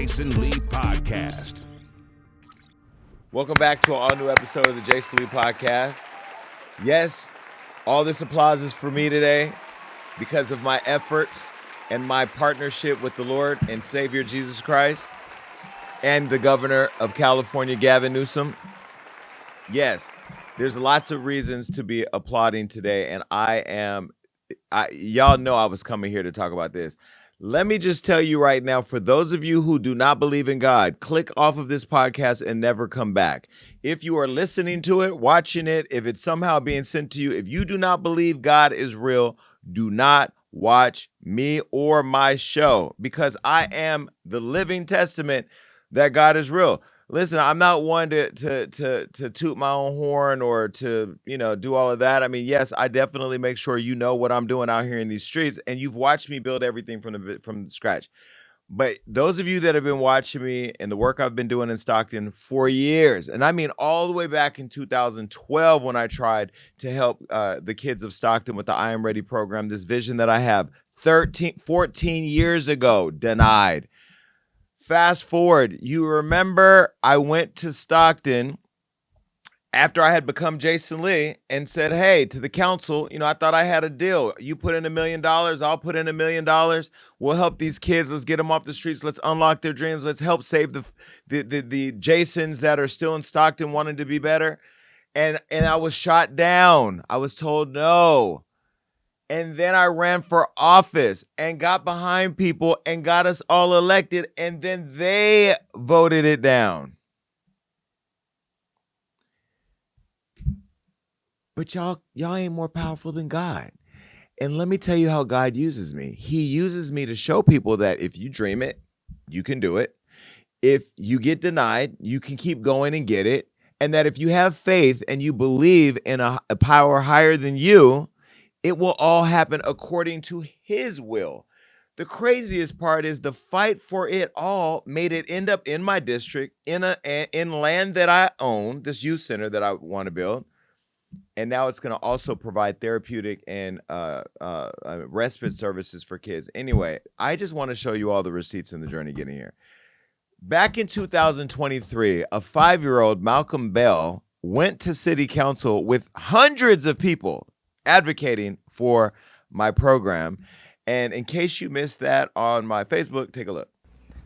Jason Lee Podcast. Welcome back to an all-new episode of the Jason Lee Podcast. Yes, all this applause is for me today because of my efforts and my partnership with the Lord and Savior Jesus Christ and the governor of California, Gavin Newsom. Yes, there's lots of reasons to be applauding today, and y'all know I was coming here to talk about this. Let me just tell you right now, for those of you who do not believe in God, click off of this podcast and never come back. If you are listening to it, watching it, if it's somehow being sent to you, if you do not believe God is real, do not watch me or my show, because I am the living testament that God is real. Listen, I'm not one to toot my own horn or to, do all of that. I mean, yes, I definitely make sure you know what I'm doing out here in these streets, and you've watched me build everything from scratch. But those of you that have been watching me and the work I've been doing in Stockton for years, and I mean all the way back in 2012 when I tried to help the kids of Stockton with the I Am Ready program, this vision that I have 14 years ago, denied. Fast forward, you remember I went to Stockton after I had become Jason Lee and said, hey, to the council, I thought I had a deal. You put in $1 million, I'll put in $1 million. We'll help these kids. Let's get them off the streets. Let's unlock their dreams. Let's help save the Jasons that are still in Stockton wanting to be better. And I was shot down. I was told no. And then I ran for office and got behind people and got us all elected. And then they voted it down. But y'all ain't more powerful than God. And let me tell you how God uses me. He uses me to show people that if you dream it, you can do it. If you get denied, you can keep going and get it. And that if you have faith and you believe in a power higher than you, it will all happen according to his will. The craziest part is the fight for it all made it end up in my district, in land that I own, this youth center that I want to build. And now it's going to also provide therapeutic and respite services for kids. Anyway, I just want to show you all the receipts in the journey getting here. Back in 2023, a 5-year-old, Malcolm Bell, went to city council with hundreds of people advocating for my program. And in case you missed that on my Facebook, take a look.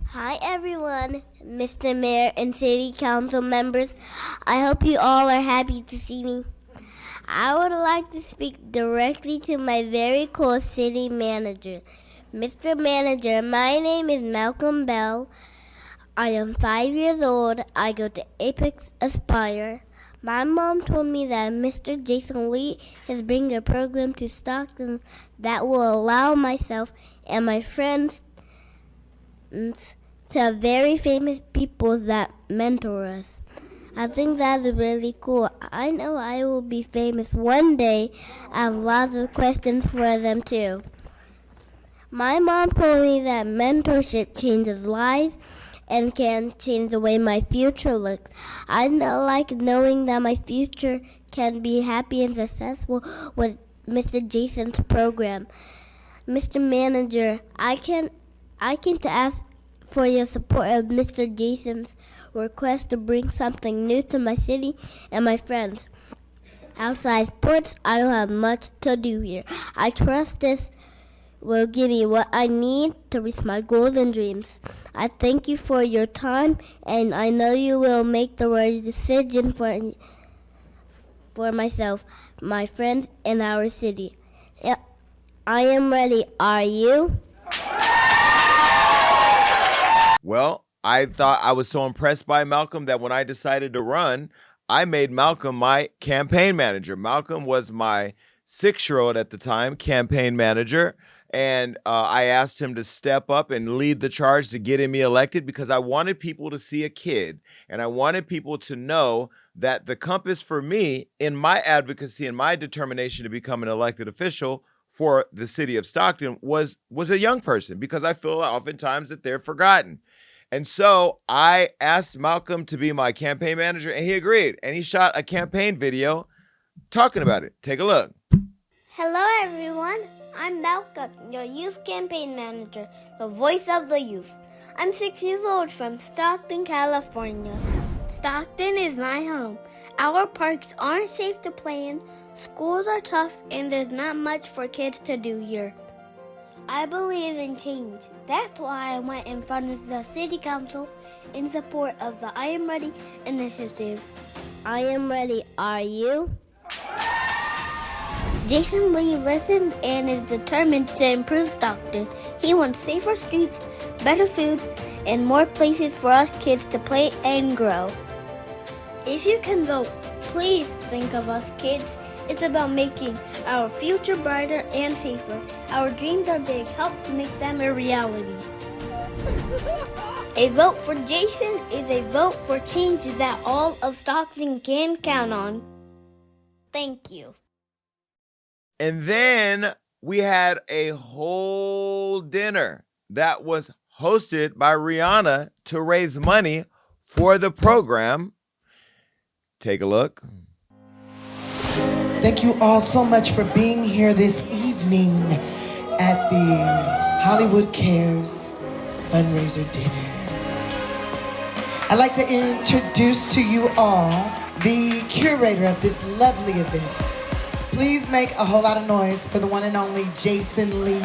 Hi everyone, Mr. Mayor and City Council members. I hope you all are happy to see me. I would like to speak directly to my very cool city manager. Mr. Manager, my name is Malcolm Bell. I am 5 years old. I go to Apex Aspire. My mom told me that Mr. Jason Lee is bringing a program to Stockton that will allow myself and my friends to have very famous people that mentor us. I think that is really cool. I know I will be famous one day. I have lots of questions for them too. My mom told me that mentorship changes lives and can change the way my future looks. I like knowing that my future can be happy and successful with Mr. Jason's program. Mr. Manager, I came to ask for your support of Mr. Jason's request to bring something new to my city and my friends. Outside sports, I don't have much to do here. I trust this will give me what I need to reach my goals and dreams. I thank you for your time, and I know you will make the right decision for myself, my friends, and our city. I am ready. Are you? Well, I thought I was so impressed by Malcolm that when I decided to run, I made Malcolm my campaign manager. Malcolm was my 6-year-old at the time campaign manager. And I asked him to step up and lead the charge to getting me elected because I wanted people to see a kid and I wanted people to know that the compass for me in my advocacy and my determination to become an elected official for the city of Stockton was a young person, because I feel oftentimes that they're forgotten. And so I asked Malcolm to be my campaign manager, and he agreed. And he shot a campaign video talking about it. Take a look. Hello, everyone. I'm Malcolm, your youth campaign manager, the voice of the youth. I'm 6 years old from Stockton, California. Stockton is my home. Our parks aren't safe to play in, schools are tough, and there's not much for kids to do here. I believe in change. That's why I went in front of the city council in support of the I Am Ready initiative. I am ready. Are you? Jason Lee listened and is determined to improve Stockton. He wants safer streets, better food, and more places for us kids to play and grow. If you can vote, please think of us kids. It's about making our future brighter and safer. Our dreams are big. Help make them a reality. A vote for Jason is a vote for change that all of Stockton can count on. Thank you. And then we had a whole dinner that was hosted by Rihanna to raise money for the program. Take a look. Thank you all so much for being here this evening at the Hollywood Cares fundraiser dinner. I'd like to introduce to you all the curator of this lovely event. Please make a whole lot of noise for the one and only Jason Lee.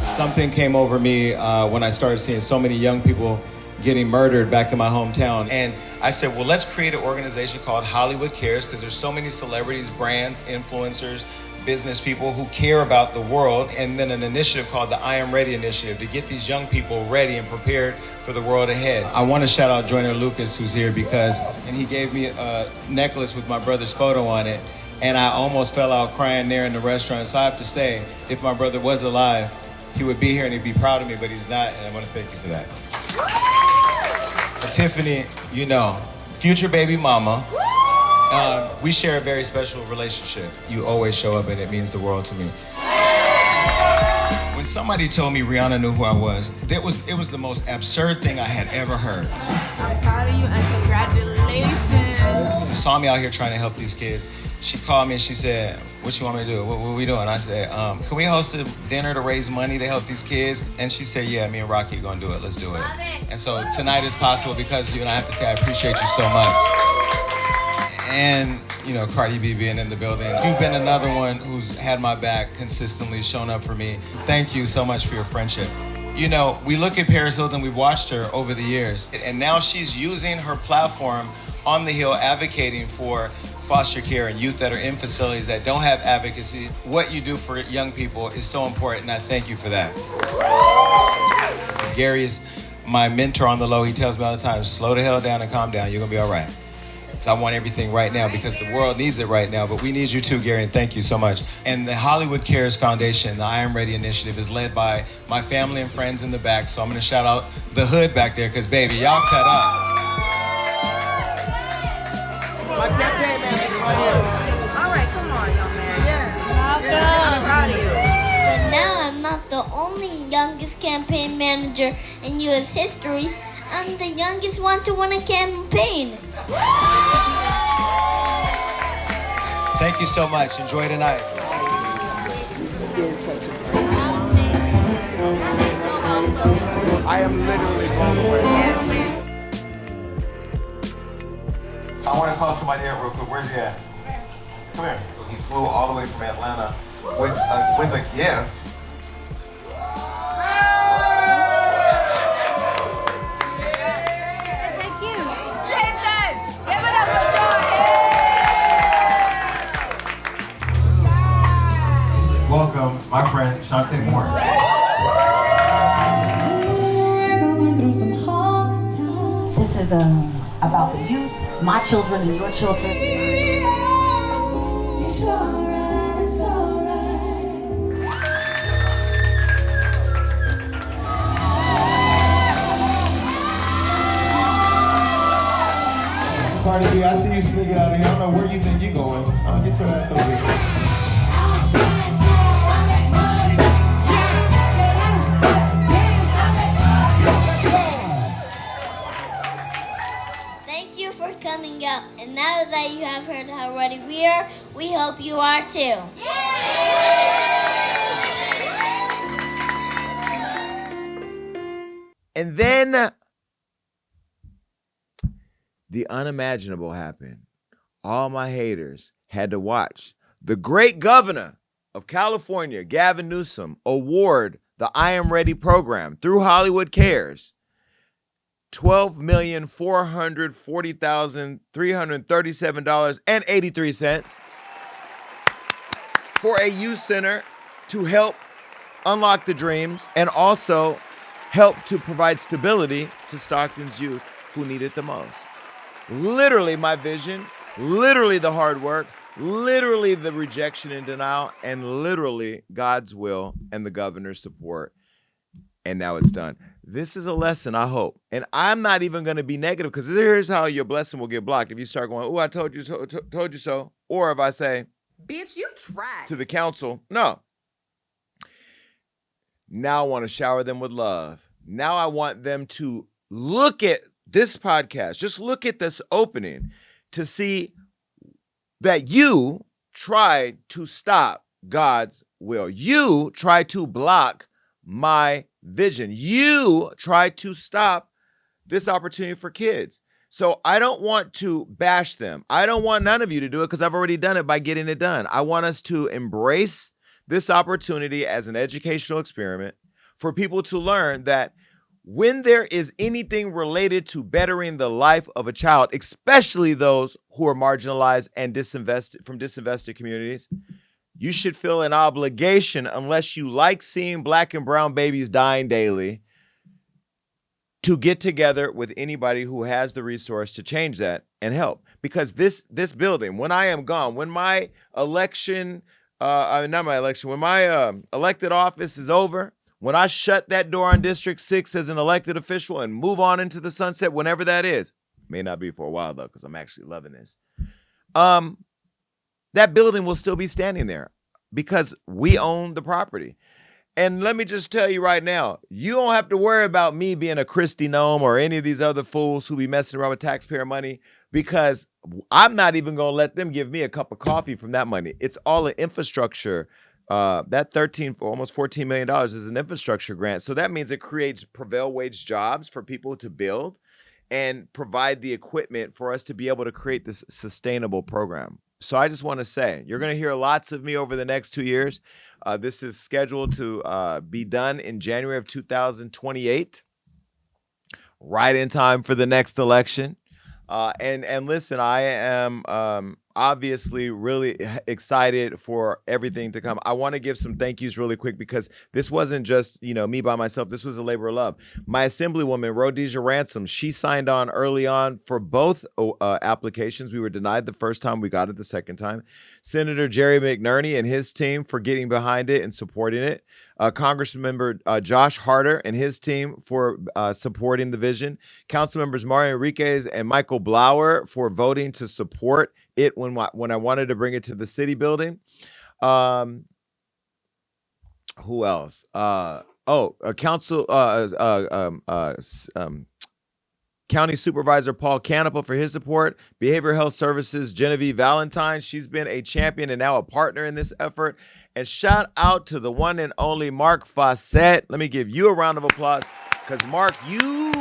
Something came over me when I started seeing so many young people getting murdered back in my hometown. And I said, well, let's create an organization called Hollywood Cares, because there's so many celebrities, brands, influencers, business people who care about the world, and then an initiative called the I Am Ready initiative to get these young people ready and prepared for the world ahead. I want to shout out Joyner Lucas, who's here, and he gave me a necklace with my brother's photo on it, and I almost fell out crying there in the restaurant. So I have to say, if my brother was alive, he would be here and he'd be proud of me, but he's not, and I want to thank you for that. Tiffany, you know, future baby mama. We share a very special relationship. You always show up and it means the world to me. When somebody told me Rihanna knew who I was, it was the most absurd thing I had ever heard. I'm proud of you and congratulations. You saw me out here trying to help these kids. She called me and she said, what you want me to do? What are we doing? I said, can we host a dinner to raise money to help these kids? And she said, yeah, me and Rocky are gonna do it. Let's do it. And so tonight is possible because of you, and I have to say I appreciate you so much. And, you know, Cardi B being in the building. You've been another one who's had my back, consistently shown up for me. Thank you so much for your friendship. You know, we look at Paris Hilton, we've watched her over the years, and now she's using her platform on the Hill advocating for foster care and youth that are in facilities that don't have advocacy. What you do for young people is so important, and I thank you for that. So Gary is my mentor on the low. He tells me all the time, slow the hell down and calm down. You're gonna be all right. So I want everything right now because the world needs it right now, but we need you too, Gary, and thank you so much. And the Hollywood Cares Foundation, the I Am Ready initiative, is led by my family and friends in the back, so I'm gonna shout out the hood back there, because baby, y'all cut up. My campaign manager right here. All right, come on, young man. Yeah. I'm proud of you. But now I'm not the only youngest campaign manager in U.S. history. I'm the youngest one to win a campaign. Thank you so much. Enjoy tonight. I am literally blown away. I want to call somebody out real quick. Where's he at? Come here. He flew all the way from Atlanta with a gift. Thank you. Jason, give it up for Joy. Welcome, my friend Shantae Moore. This is about the youth, my children and your children. It's alright, it's alright. Cardi B, I see you sneaking out of here. I don't know where you think you're going. I'll get your ass over here. Thank you for coming out. And now that you have heard how ready we are, we hope you are too. And then the unimaginable happened. All my haters had to watch the great governor of California, Gavin Newsom, award the I Am Ready program through Hollywood Cares $12,440,337.83 for a youth center to help unlock the dreams and also help to provide stability to Stockton's youth who need it the most. Literally my vision, literally the hard work, literally the rejection and denial, and literally God's will and the governor's support. And now it's done. This is a lesson, I hope. And I'm not even going to be negative, because here's how your blessing will get blocked. If you start going, oh, I told you so, told you so. Or if I say, Bitch, you tried. To the council, no. Now I want to shower them with love. Now I want them to look at this podcast. Just look at this opening to see that you tried to stop God's will. You tried to block my vision. You tried to stop this opportunity for kids. So I don't want to bash them. I don't want none of you to do it, because I've already done it by getting it done. I want us to embrace this opportunity as an educational experiment for people to learn that when there is anything related to bettering the life of a child, especially those who are marginalized and disinvested communities, you should feel an obligation, unless you like seeing Black and brown babies dying daily, to get together with anybody who has the resource to change that and help. Because this building, when I am gone, when my election, when my elected office is over, when I shut that door on District 6 as an elected official and move on into the sunset, whenever that is, may not be for a while though, because I'm actually loving this, that building will still be standing there because we own the property. And let me just tell you right now, you don't have to worry about me being a Christie gnome or any of these other fools who be messing around with taxpayer money, because I'm not even going to let them give me a cup of coffee from that money. It's all an infrastructure. That almost $14 million is an infrastructure grant. So that means it creates prevail wage jobs for people to build and provide the equipment for us to be able to create this sustainable program. So I just want to say, you're going to hear lots of me over the next 2 years. This is scheduled to be done in January of 2028, right in time for the next election. And listen, I am obviously really excited for everything to come. I want to give some thank yous really quick, because this wasn't just, me by myself. This was a labor of love. My assemblywoman, Rhodesia Ransom, she signed on early on for both applications. We were denied the first time. We got it the second time. Senator Jerry McNerney and his team for getting behind it and supporting it. Congressmember Josh Harder and his team for supporting the vision. Council members Mario Enriquez and Michael Blauer for voting to support it when I wanted to bring it to the city building. Who else? County Supervisor Paul Canepa for his support. Behavioral Health Services Genevieve Valentine. She's been a champion and now a partner in this effort. And shout out to the one and only Mark Fawcett. Let me give you a round of applause, because Mark, you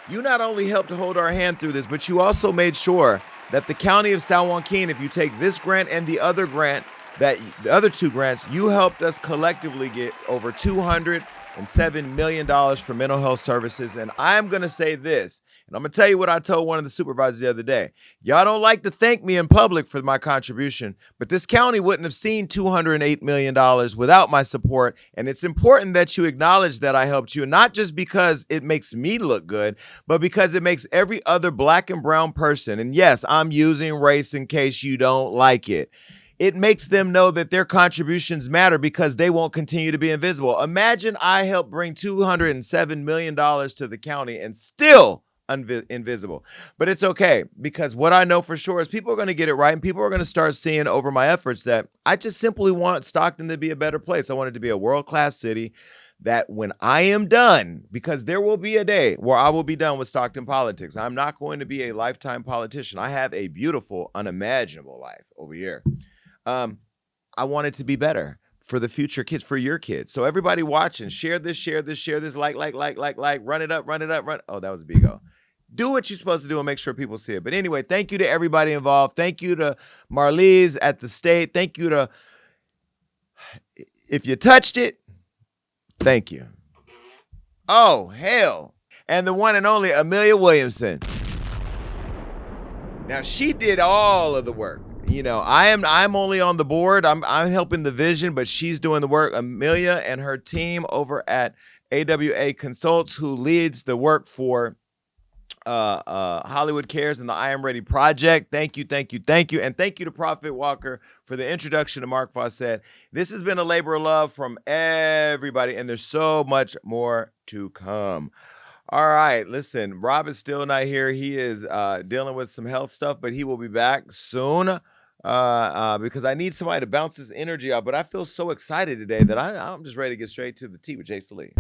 not only helped hold our hand through this, but you also made sure that the County of San Joaquin, if you take this grant and the other grant, the other two grants, you helped us collectively get over $207 million for mental health services. And I'm going to say this, and I'm going to tell you what I told one of the supervisors the other day. Y'all don't like to thank me in public for my contribution, but this county wouldn't have seen $208 million without my support. And it's important that you acknowledge that I helped you, not just because it makes me look good, but because it makes every other Black and brown person, and yes, I'm using race in case you don't like it, it makes them know that their contributions matter, because they won't continue to be invisible. Imagine I helped bring $207 million to the county and still invisible. But it's okay, because what I know for sure is people are going to get it right, and people are going to start seeing over my efforts that I just simply want Stockton to be a better place. I want it to be a world-class city, that when I am done, because there will be a day where I will be done with Stockton politics. I'm not going to be a lifetime politician. I have a beautiful, unimaginable life over here. I want it to be better for the future kids, for your kids. So everybody watching, share this, like, run it up. Oh, that was Bigo. Do what you're supposed to do and make sure people see it. But anyway, thank you to everybody involved. Thank you to Marlise at the state. Thank you to, if you touched it, thank you. Oh, hell. And the one and only Amelia Williamson. Now, she did all of the work. You know, I'm only on the board. I'm helping the vision, but she's doing the work. Amelia and her team over at AWA Consults, who leads the work for Hollywood Cares and the I Am Ready project. Thank you. And thank you to Prophet Walker for the introduction to Mark Fawcett. This has been a labor of love from everybody, and there's so much more to come. All right, listen, Rob is still not here. He is dealing with some health stuff, but he will be back soon because I need somebody to bounce this energy out. But I feel so excited today that I'm just ready to get straight to the tea with Jay Salee.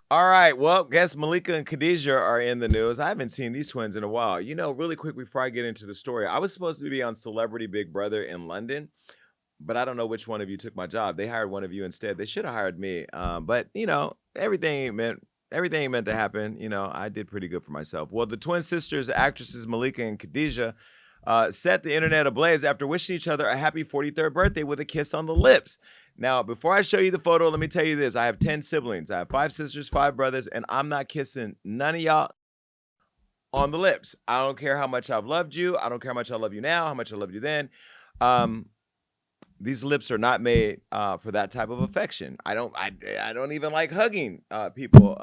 All right, well, guess Malika and Khadijah are in the news. I haven't seen these twins in a while. You know, really quick before I get into the story, I was supposed to be on Celebrity Big Brother in London, but I don't know which one of you took my job. They hired one of you instead. They should have hired me. But, you know, everything ain't meant to happen. You know, I did pretty good for myself. Well, the twin sisters, actresses Malika and Khadijah, set the internet ablaze after wishing each other a happy 43rd birthday with a kiss on the lips. Now, before I show you the photo, let me tell you this. I have 10 siblings. I have 5 sisters, 5 brothers, and I'm not kissing none of y'all on the lips. I don't care how much I've loved you. I don't care how much I love you now, how much I loved you then. These lips are not made for that type of affection. I don't even like hugging people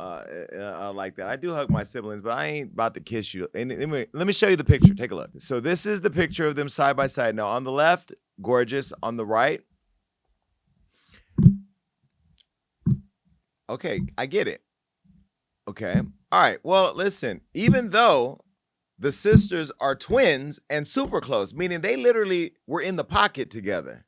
like that. I do hug my siblings, but I ain't about to kiss you. And let me show you the picture. Take a look. So this is the picture of them side by side. Now, on the left, gorgeous. On the right, okay, I get it. Okay. All right. Well, listen, even though the sisters are twins and super close, meaning they literally were in the pocket together.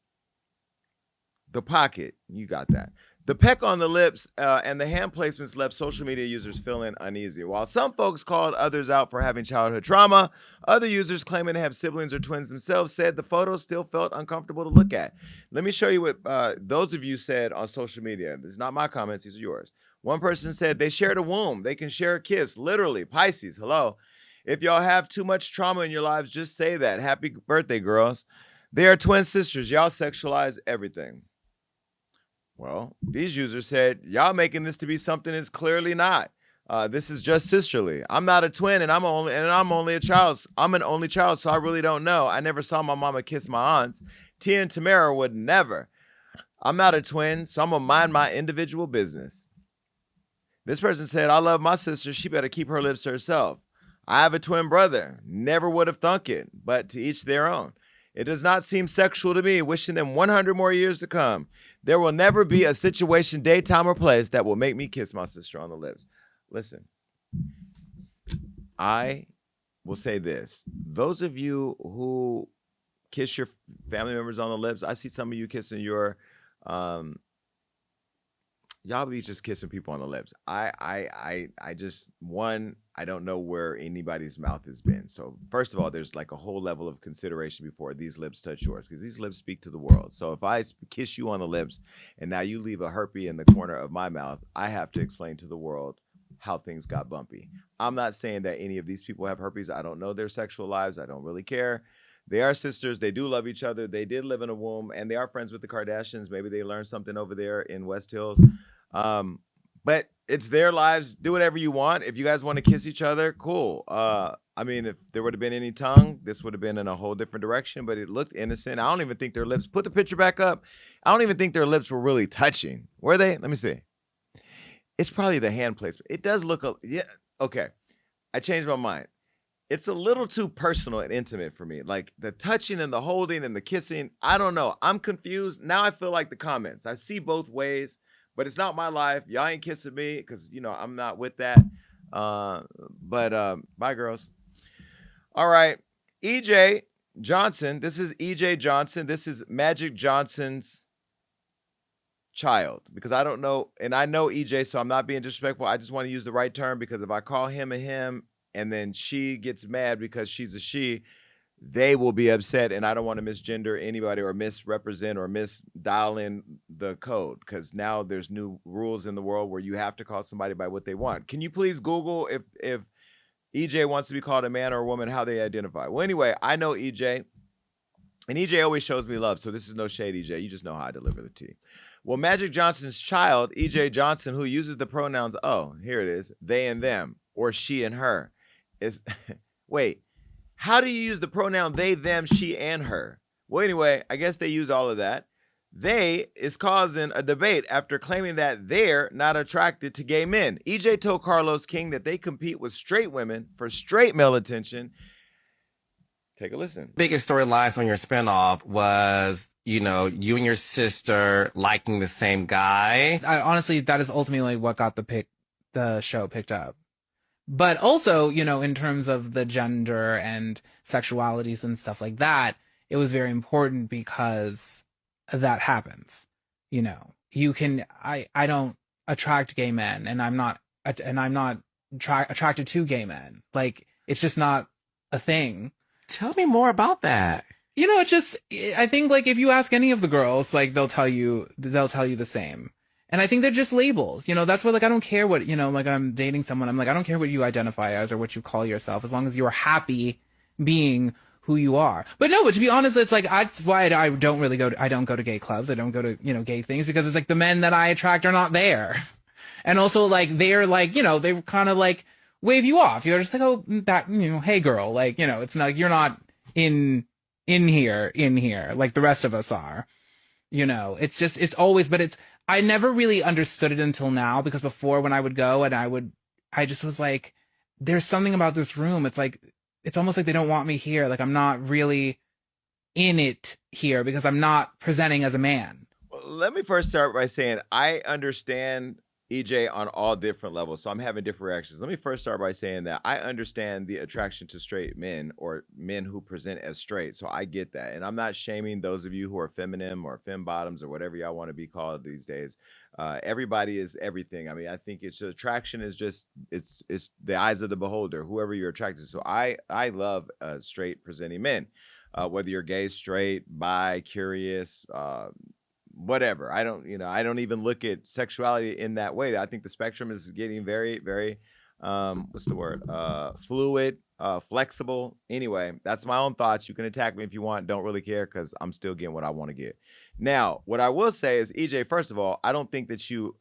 The pocket, you got that. The peck on the lips and the hand placements left social media users feeling uneasy. While some folks called others out for having childhood trauma, other users claiming to have siblings or twins themselves said the photo still felt uncomfortable to look at. Let me show you what those of you said on social media. This is not my comments, these are yours. One person said they shared a womb. They can share a kiss, literally. Pisces, hello. If y'all have too much trauma in your lives, just say that. Happy birthday, girls. They are twin sisters. Y'all sexualize everything. Well, these users said, y'all making this to be something it's clearly not. This is just sisterly. I'm not a twin, and I'm only a child. I'm an only child, so I really don't know. I never saw my mama kiss my aunts. Tia and Tamara would never. I'm not a twin, so I'm gonna mind my individual business. This person said, I love my sister. She better keep her lips to herself. I have a twin brother. Never would have thunk it, but to each their own. It does not seem sexual to me, wishing them 100 more years to come. There will never be a situation, day, time, or place that will make me kiss my sister on the lips. Listen, I will say this. Those of you who kiss your family members on the lips, I see some of you kissing your, y'all be just kissing people on the lips. I don't know where anybody's mouth has been. So first of all, there's like a whole level of consideration before these lips touch yours, because these lips speak to the world. So if I kiss you on the lips and now you leave a herpy in the corner of my mouth, I have to explain to the world how things got bumpy. I'm not saying that any of these people have herpes. I don't know their sexual lives. I don't really care. They are sisters. They do love each other. They did live in a womb, and they are friends with the Kardashians. Maybe they learned something over there in West Hills. But it's their lives. Do whatever you want. If you guys want to kiss each other, cool. I mean, if there would have been any tongue, this would have been in a whole different direction, but it looked innocent. I don't even think their lips, put the picture back up. I don't even think their lips were really touching. Were they? Let me see. It's probably the hand placement. It does look, yeah, okay. I changed my mind. It's a little too personal and intimate for me. Like the touching and the holding and the kissing, I don't know. I'm confused. Now I feel like the comments. I see both ways. But it's not my life. Y'all ain't kissing me because, you know, I'm not with that. Bye, girls. All right. EJ Johnson. This is EJ Johnson. This is Magic Johnson's child, because I don't know. And I know EJ, so I'm not being disrespectful. I just want to use the right term, because if I call him a him, and then she gets mad because she's a she, they will be upset. And I don't want to misgender anybody or misrepresent or misdial in the code, because now there's new rules in the world where you have to call somebody by what they want. Can you please Google if EJ wants to be called a man or a woman, how they identify? Well, anyway, I know EJ, and EJ always shows me love, so this is no shade, EJ. You just know how I deliver the tea. Well, Magic Johnson's child, EJ Johnson, who uses the pronouns, oh, here it is, they and them, or she and her, is, wait, how do you use the pronoun they, them, she, and her? Well, anyway, I guess they use all of that. They is causing a debate after claiming that they're not attracted to gay men. EJ told Carlos King that they compete with straight women for straight male attention. Take a listen. Biggest storylines on your spinoff was, you and your sister liking the same guy. Honestly, that is ultimately what got the show picked up. But also, in terms of the gender and sexualities and stuff like that, it was very important because that happens. I don't attract gay men, and I'm not attracted to gay men. Like, it's just not a thing. Tell me more about that. I think, like, if you ask any of the girls, like, they'll tell you the same. And I think they're just labels. That's why, like, I don't care what, like, I'm dating someone. I'm like, I don't care what you identify as or what you call yourself, as long as you're happy being who you are. But to be honest, it's like, that's why I don't go to gay clubs. I don't go to, gay things, because it's like the men that I attract are not there. And also, like, they're like, they kind of like wave you off. You're just like, oh, that, hey girl, like, it's not, you're not in here, like the rest of us are. It's just, it's always, but I never really understood it until now, because before, when I would go and I just was like, there's something about this room. It's like, it's almost like they don't want me here. Like, I'm not really in it here because I'm not presenting as a man. Well, let me first start by saying I understand EJ on all different levels, so I'm having different reactions. Let me first start by saying that I understand the attraction to straight men or men who present as straight, so I get that. And I'm not shaming those of you who are feminine or fem bottoms or whatever y'all want to be called these days. Everybody is everything. I mean, I think attraction is just, it's the eyes of the beholder, whoever you're attracted to. So I love straight presenting men, whether you're gay, straight, bi, curious, whatever. I don't even look at sexuality in that way. I think the spectrum is getting very, very, what's the word? Fluid, flexible. Anyway, that's my own thoughts. You can attack me if you want. Don't really care, because I'm still getting what I want to get. Now, what I will say is, EJ, first of all, I don't think that you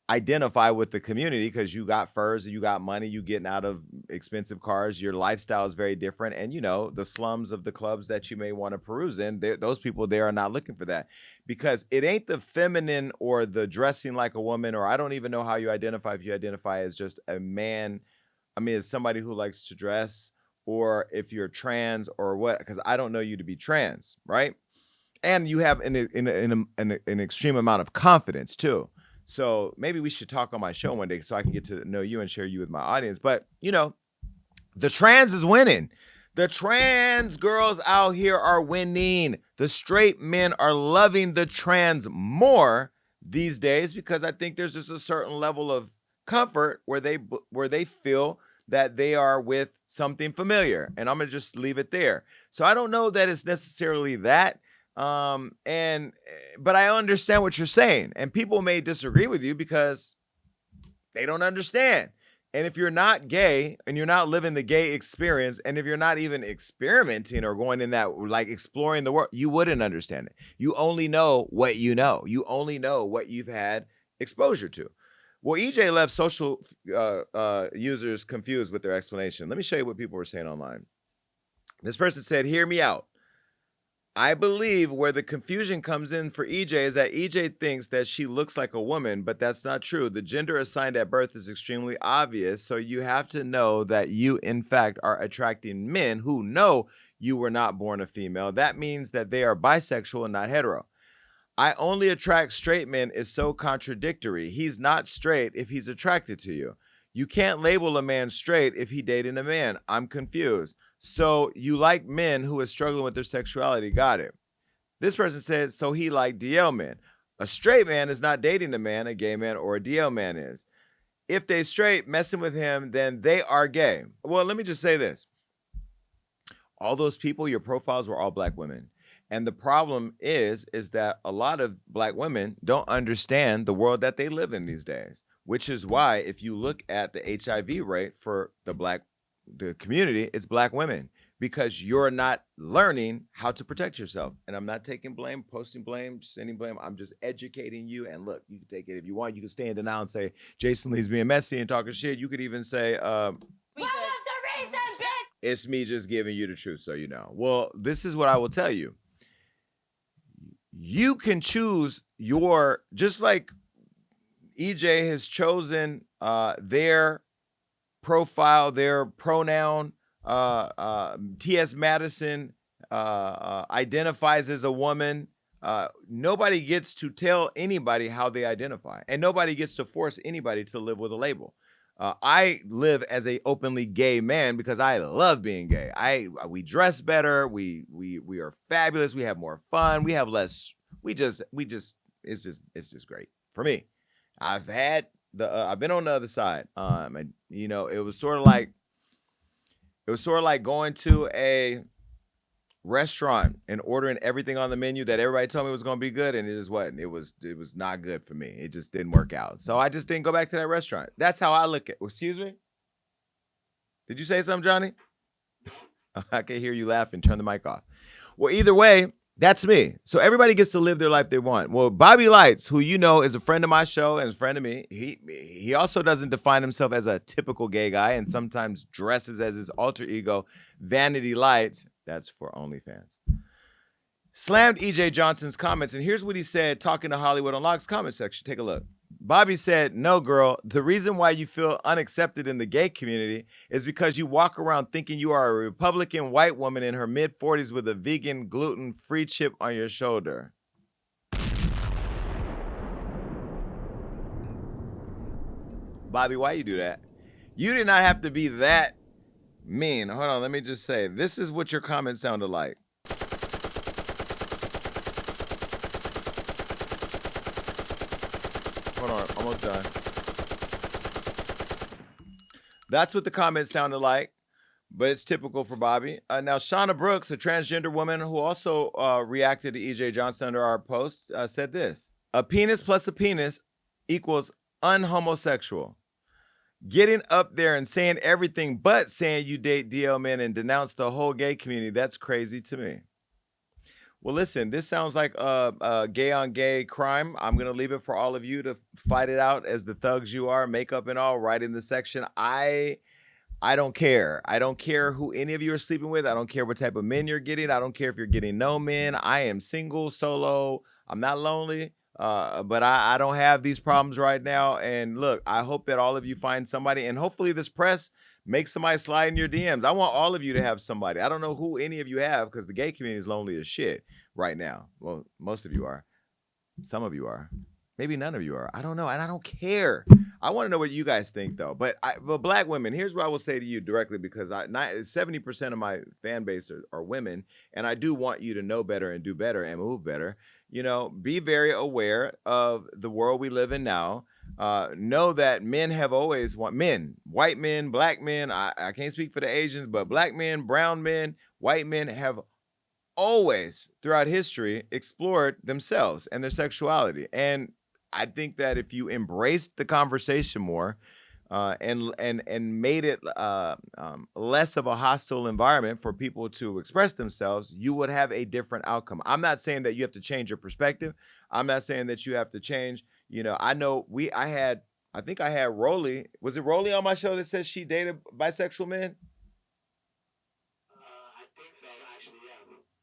identify with the community, because you got furs, you got money, you getting out of expensive cars, your lifestyle is very different, and the slums of the clubs that you may want to peruse in, those people there are not looking for that, because it ain't the feminine or the dressing like a woman, or I don't even know how you identify, if you identify as just a man, as somebody who likes to dress, or if you're trans or what, because I don't know you to be trans, right? And you have an extreme amount of confidence too. So maybe we should talk on my show one day so I can get to know you and share you with my audience. But, the trans is winning. The trans girls out here are winning. The straight men are loving the trans more these days, because I think there's just a certain level of comfort where they feel that they are with something familiar. And I'm going to just leave it there. So I don't know that it's necessarily that. But I understand what you're saying, and people may disagree with you because they don't understand. And if you're not gay and you're not living the gay experience, and if you're not even experimenting or going in that, like, exploring the world, you wouldn't understand it. You only know what you know. You only know what you've had exposure to. Well, EJ left social users confused with their explanation. Let me show you what people were saying online. This person said, "Hear me out. I believe where the confusion comes in for EJ is that EJ thinks that she looks like a woman, but that's not true. The gender assigned at birth is extremely obvious, so you have to know that you, in fact, are attracting men who know you were not born a female. That means that they are bisexual and not hetero. I only attract straight men is so contradictory. He's not straight if he's attracted to you. You can't label a man straight if he dating a man. I'm confused. So you like men who are struggling with their sexuality. Got it." This person said, so he liked DL men. A straight man is not dating a man, a gay man or a DL man is. if they straight messing with him, then they are gay. Well, let me just say this. All those people, your profiles were all black women. And the problem is that a lot of black women don't understand the world that they live in these days, which is why if you look at the HIV rate for the community, it's black women, because you're not learning how to protect yourself. And I'm not taking blame, posting blame, sending blame. I'm just educating you. And look, you can take it if you want. You can stay in denial and say, Jason Lee's being messy and talking shit. You could even say, what was the reason, bitch? It's me just giving you the truth so you know. Well, this is what I will tell you. You can choose just like EJ has chosen their profile, their pronoun. T.S. Madison identifies as a woman. Nobody gets to tell anybody how they identify, and nobody gets to force anybody to live with a label. I live as a openly gay man because I love being gay. We dress better. We are fabulous. We have more fun. We have less. It's just great for me. I've been on the other side. And it was sort of like going to a restaurant and ordering everything on the menu that everybody told me was going to be good, and it just wasn't. It was not good for me. It just didn't work out. So I just didn't go back to that restaurant. That's how I look at. Excuse me? Did you say something, Johnny? I can hear you laughing. Turn the mic off. Well, either way, that's me. So everybody gets to live their life they want. Well, Bobby Lights, who you know is a friend of my show and is a friend of me, he also doesn't define himself as a typical gay guy and sometimes dresses as his alter ego, Vanity Lights. That's for OnlyFans. Slammed EJ Johnson's comments, and here's what he said talking to Hollywood Unlocked's comment section. Take a look. Bobby said, "No, girl, the reason why you feel unaccepted in the gay community is because you walk around thinking you are a Republican white woman in her mid-40s with a vegan, gluten-free chip on your shoulder." Bobby, why you do that? You did not have to be that mean. Hold on, let me just say, this is what your comment sounded like. Hold on, almost done. That's what the comment sounded like, but it's typical for Bobby. Now, Shauna Brooks, a transgender woman who also reacted to EJ Johnson under our post, said this: "A penis plus a penis equals unhomosexual. Getting up there and saying everything but saying you date DL men and denounce the whole gay community, that's crazy to me." Well, listen, this sounds like a gay-on-gay crime. I'm going to leave it for all of you to fight it out as the thugs you are, makeup and all, right in the section. I don't care. I don't care who any of you are sleeping with. I don't care what type of men you're getting. I don't care if you're getting no men. I am single, solo. I'm not lonely. But I don't have these problems right now. And look, I hope that all of you find somebody, and hopefully this press makes somebody slide in your DMs. I want all of you to have somebody. I don't know who any of you have, because the gay community is lonely as shit right now. Well, most of you are. Some of you are. Maybe none of you are. I don't know. And I don't care. I want to know what you guys think, though. But black women, here's what I will say to you directly, because 70% of my fan base are women, and I do want you to know better and do better and move better. Be very aware of the world we live in now. Know that men have always white men, black men. I can't speak for the Asians, but black men, brown men, white men have always throughout history explored themselves and their sexuality. And I think that if you embraced the conversation more, and made it less of a hostile environment for people to express themselves, you would have a different outcome. I'm not saying that you have to change your perspective. I'm not saying that you have to change. I know I think I had Rolly. Was it Rolly on my show that says she dated bisexual men?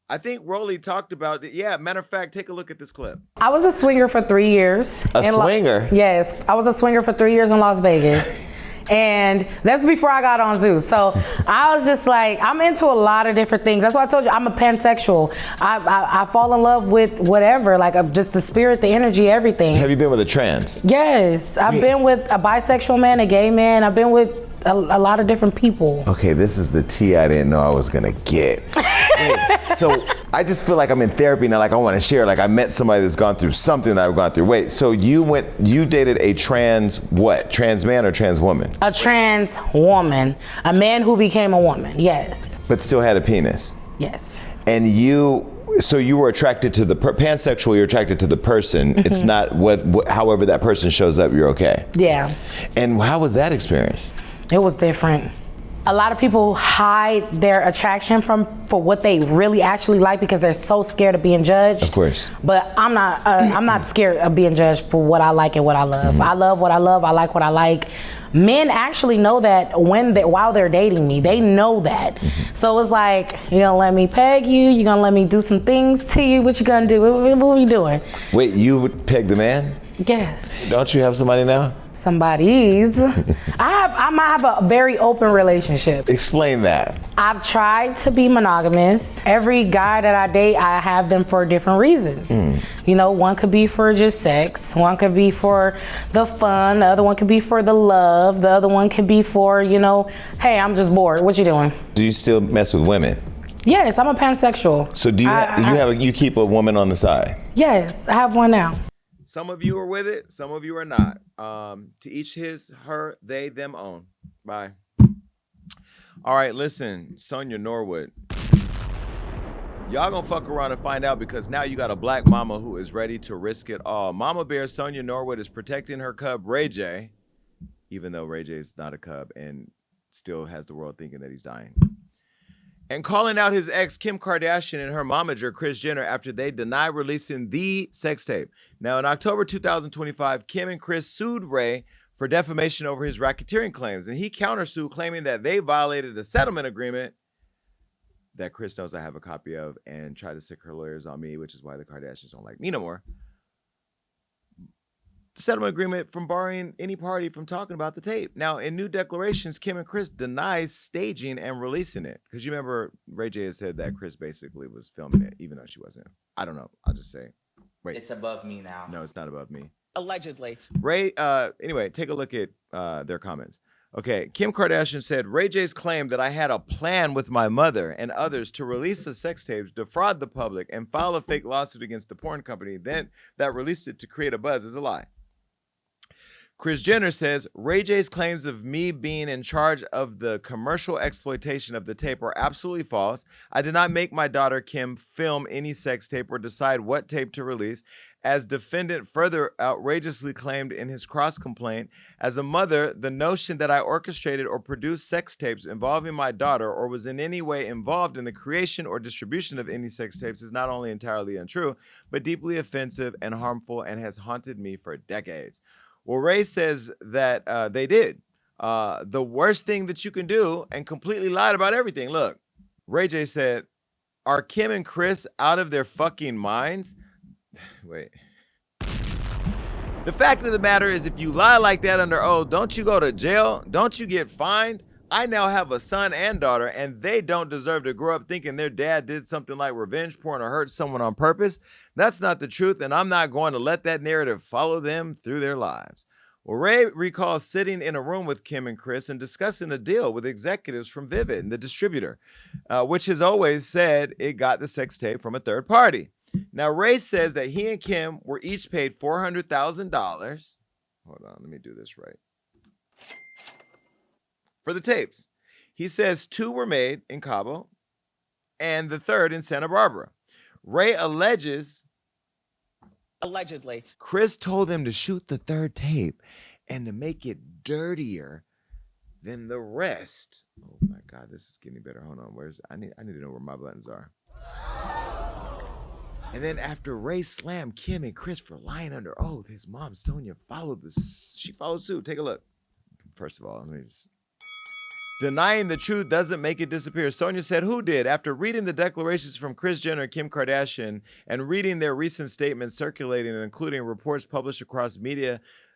I think Rolly talked about it. Yeah, matter of fact, take a look at this clip. I was a swinger for 3 years. A swinger? Yes, I was a swinger for 3 years in Las Vegas. And that's before I got on Zeus. So I was just like, I'm into a lot of different things. That's why I told you I'm a pansexual. I fall in love with whatever, like just the spirit, the energy, everything. Have you been with a trans? Yes, I've been with a bisexual man, a gay man. I've been with a lot of different people. Okay, this is the tea I didn't know I was gonna get. Wait, so I just feel like I'm in therapy now, like I wanna share, like I met somebody that's gone through something that I've gone through. Wait, so you dated a trans man or trans woman? A trans woman, a man who became a woman, yes. But still had a penis? Yes. And so you were attracted to the pansexual, you're attracted to the person. It's not however that person shows up, you're okay. Yeah. And how was that experience? It was different. A lot of people hide their attraction for what they really actually like because they're so scared of being judged. Of course. But I'm not scared of being judged for what I like and what I love. I love what I love. I like what I like. Men actually know that while they're dating me, they know that. So it's like, you gonna let me peg you? You gonna let me do some things to you? What you gonna do? What are we doing? Wait, you would peg the man? Yes. Don't you have somebody now? Somebody's. I might have a very open relationship. Explain that. I've tried to be monogamous. Every guy that I date, I have them for different reasons. You know, one could be for just sex. One could be for the fun. The other one could be for the love. The other one could be for, you know, hey, I'm just bored. What you doing? Do you still mess with women? Yes, I'm a pansexual. So you keep a woman on the side? Yes, I have one now. Some of you are with it, some of you are not. To each his, her, they, them own. Bye. All right, listen, Sonja Norwood. Y'all gonna fuck around and find out because now you got a black mama who is ready to risk it all. Mama bear Sonja Norwood is protecting her cub, Ray J, even though Ray J is not a cub and still has the world thinking that he's dying. And calling out his ex, Kim Kardashian, and her momager, Kris Jenner, after they deny releasing the sex tape. Now, in October 2025, Kim and Kris sued Ray for defamation over his racketeering claims, and he countersued, claiming that they violated a settlement agreement that Kris knows I have a copy of and tried to sick her lawyers on me, which is why the Kardashians don't like me no more. The settlement agreement from barring any party from talking about the tape. Now, in new declarations, Kim and Kris deny staging and releasing it. Because you remember Ray J has said that Kris basically was filming it, even though she wasn't. I don't know. I'll just say. Wait. It's above me now. No, it's not above me. Allegedly. Ray, anyway, take a look at their comments. Okay, Kim Kardashian said, Ray J's claim that I had a plan with my mother and others to release the sex tapes, defraud the public, and file a fake lawsuit against the porn company then that released it to create a buzz is a lie. Kris Jenner says, Ray J's claims of me being in charge of the commercial exploitation of the tape are absolutely false. I did not make my daughter Kim film any sex tape or decide what tape to release. As defendant further outrageously claimed in his cross complaint, as a mother, the notion that I orchestrated or produced sex tapes involving my daughter or was in any way involved in the creation or distribution of any sex tapes is not only entirely untrue, but deeply offensive and harmful and has haunted me for decades. Well, Ray says that they did. The worst thing that you can do and completely lied about everything. Look, Ray J said, are Kim and Kris out of their fucking minds? Wait. The fact of the matter is, if you lie like that under oath, don't you go to jail? Don't you get fined? I now have a son and daughter, and they don't deserve to grow up thinking their dad did something like revenge porn or hurt someone on purpose. That's not the truth, and I'm not going to let that narrative follow them through their lives. Well, Ray recalls sitting in a room with Kim and Kris and discussing a deal with executives from Vivid, the distributor, which has always said it got the sex tape from a third party. Now, Ray says that he and Kim were each paid $400,000. Hold on, let me do this right. For the tapes. He says 2 were made in Cabo and the third in Santa Barbara. Ray alleges, allegedly, Kris told them to shoot the third tape and to make it dirtier than the rest. Oh my God, this is getting better. Hold on, I need to know where my buttons are. And then after Ray slammed Kim and Kris for lying under oath, his mom, Sonja, followed suit. Take a look. First of all, let me just... Denying the truth doesn't make it disappear. Sonja said, who did? After reading the declarations from Kris Jenner and Kim Kardashian and reading their recent statements circulating and including reports published across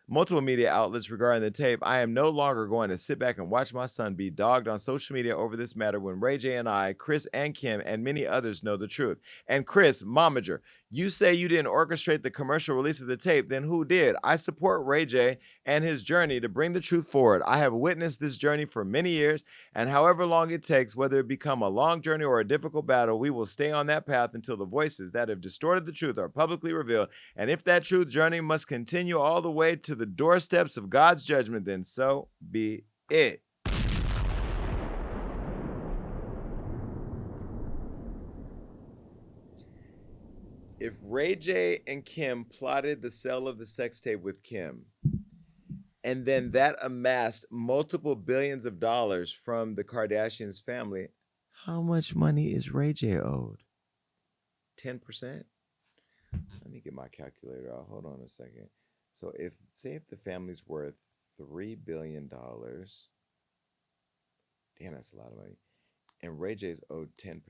multiple media outlets regarding the tape. I am no longer going to sit back and watch my son be dogged on social media over this matter when Ray J and I, Kris and Kim, and many others know the truth. And Kris, momager, you say you didn't orchestrate the commercial release of the tape, then who did? I support Ray J and his journey to bring the truth forward. I have witnessed this journey for many years, and however long it takes, whether it become a long journey or a difficult battle, we will stay on that path until the voices that have distorted the truth are publicly revealed. And if that truth journey must continue all the way to the doorsteps of God's judgment, then so be it. If Ray J and Kim plotted the sale of the sex tape with Kim, and then that amassed multiple billions of dollars from the Kardashians family, how much money is Ray J owed? 10%? Let me get my calculator out. Hold on a second. So if the family's worth $3 billion, damn, that's a lot of money. And Ray J's owed 10%.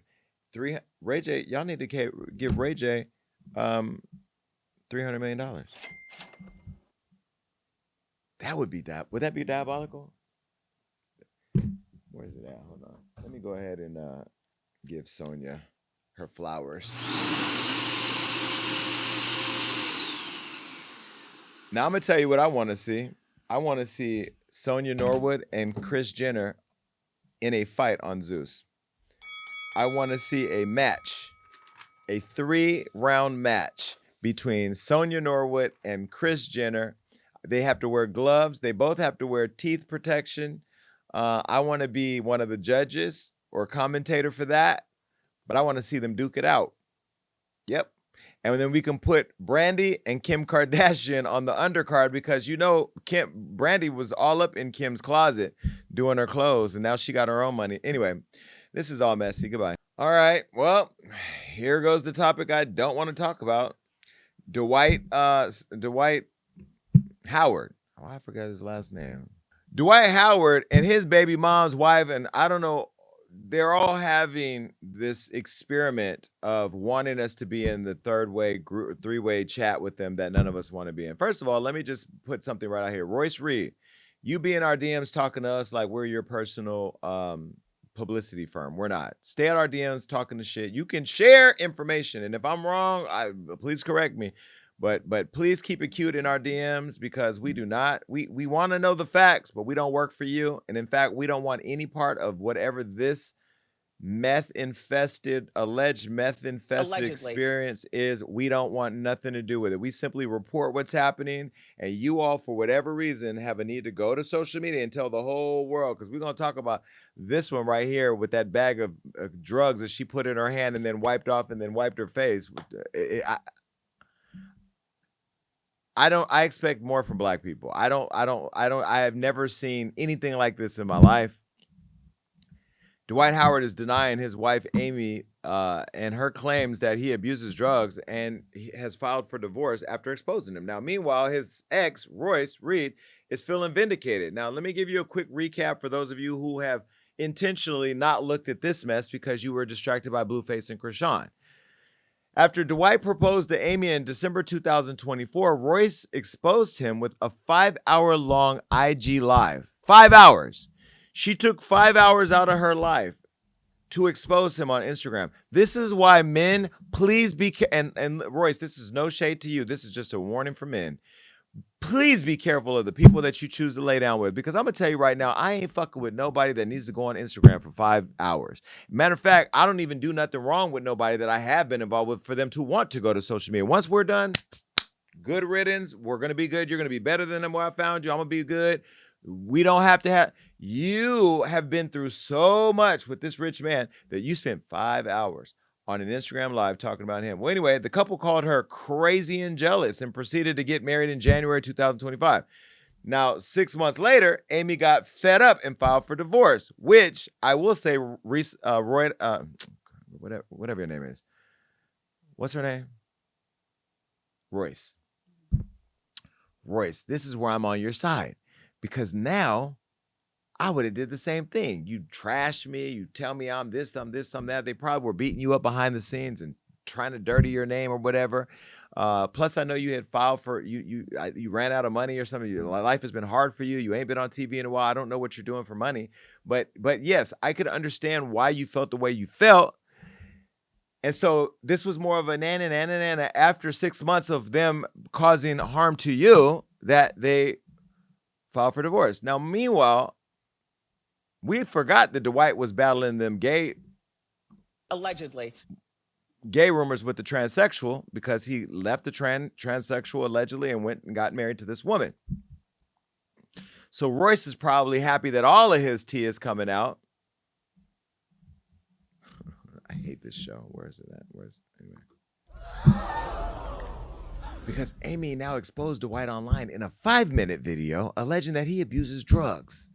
Ray J, y'all need to give Ray J $300 million. That would be would that be diabolical? Where's it at? Hold on. Let me go ahead and give Sonja her flowers. Now I'm gonna tell you what I want to see. I want to see Sonja Norwood and Kris Jenner in a fight on Zeus. I want to see a match, a 3-round match between Sonja Norwood and Kris Jenner. They have to wear gloves. They both have to wear teeth protection. I want to be one of the judges or commentator for that, but I want to see them duke it out. Yep. And then we can put Brandy and Kim Kardashian on the undercard because, you know, Brandy was all up in Kim's closet doing her clothes, and now she got her own money. Anyway, this is all messy. Goodbye. All right. Well, here goes the topic I don't want to talk about. Dwight Howard. Oh, I forgot his last name. Dwight Howard and his baby mom's wife, and I don't know, they're all having this experiment of wanting us to be in the three-way chat with them that none of us want to be in. First of all, let me just put something right out here. Royce Reed, you be in our DMs talking to us like we're your personal publicity firm. We're not. Stay at our DMs talking to shit. You can share information, and if I'm wrong, please correct me. But please keep it cute in our DMs because we do not. We want to know the facts, but we don't work for you. And in fact, we don't want any part of whatever this alleged meth-infested experience is. We don't want nothing to do with it. We simply report what's happening, and you all, for whatever reason, have a need to go to social media and tell the whole world, because we're going to talk about this one right here with that bag of drugs that she put in her hand and then wiped off and then wiped her face. I expect more from black people. I have never seen anything like this in my life. Dwight Howard is denying his wife, Amy, and her claims that he abuses drugs, and he has filed for divorce after exposing him. Now, meanwhile, his ex, Royce Reed, is feeling vindicated. Now, let me give you a quick recap for those of you who have intentionally not looked at this mess because you were distracted by Blueface and Krishan. After Dwight proposed to Amy in December 2024, Royce exposed him with a 5-hour-long IG live. 5 hours. She took 5 hours out of her life to expose him on Instagram. This is why men, please be and Royce, this is no shade to you. This is just a warning for men. Please be careful of the people that you choose to lay down with, because I'm going to tell you right now, I ain't fucking with nobody that needs to go on Instagram for 5 hours. Matter of fact, I don't even do nothing wrong with nobody that I have been involved with for them to want to go to social media. Once we're done, good riddance. We're going to be good. You're going to be better than where I found you. I'm going to be good. We don't have to have, you have been through so much with this rich man that you spent 5 hours on an Instagram live talking about him. Well, anyway, the couple called her crazy and jealous and proceeded to get married in January 2025. Now, 6 months later, Amy got fed up and filed for divorce, which I will say, whatever your name is. What's her name? Royce. Royce, this is where I'm on your side, because now I would have did the same thing. You trash me, you tell me I'm this, I'm that. They probably were beating you up behind the scenes and trying to dirty your name or whatever. Plus, I know you had filed for you ran out of money or something. Your life has been hard for you. You ain't been on TV in a while. I don't know what you're doing for money, but yes, I could understand why you felt the way you felt. And so this was more of a nana after 6 months of them causing harm to you that they filed for divorce. Now, meanwhile, we forgot that Dwight was battling them gay rumors with the transsexual because he left the transsexual allegedly and went and got married to this woman. So Royce is probably happy that all of his tea is coming out. I hate this show. Where is it at? Anyway. Because Amy now exposed Dwight online in a 5-minute video alleging that he abuses drugs.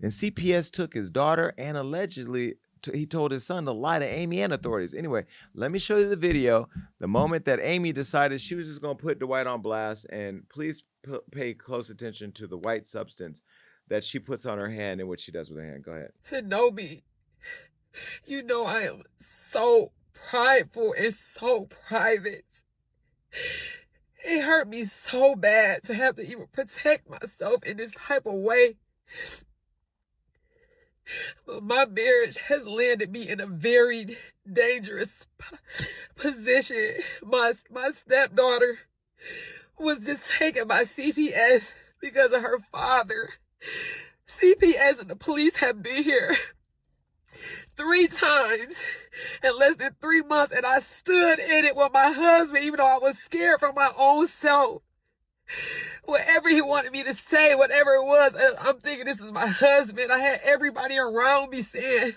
And CPS took his daughter and allegedly he told his son to lie to Amy and authorities. Anyway, let me show you the video. The moment that Amy decided she was just going to put Dwight on blast, and please pay close attention to the white substance that she puts on her hand and what she does with her hand. Go ahead. To know me, you know I am so prideful and so private. It hurt me so bad to have to even protect myself in this type of way. But my marriage has landed me in a very dangerous position. My stepdaughter was just taken by CPS because of her father. CPS and the police have been here 3 times in less than 3 months, and I stood in it with my husband, even though I was scared for my own self. Whatever he wanted me to say, whatever it was, I'm thinking this is my husband. I had everybody around me saying,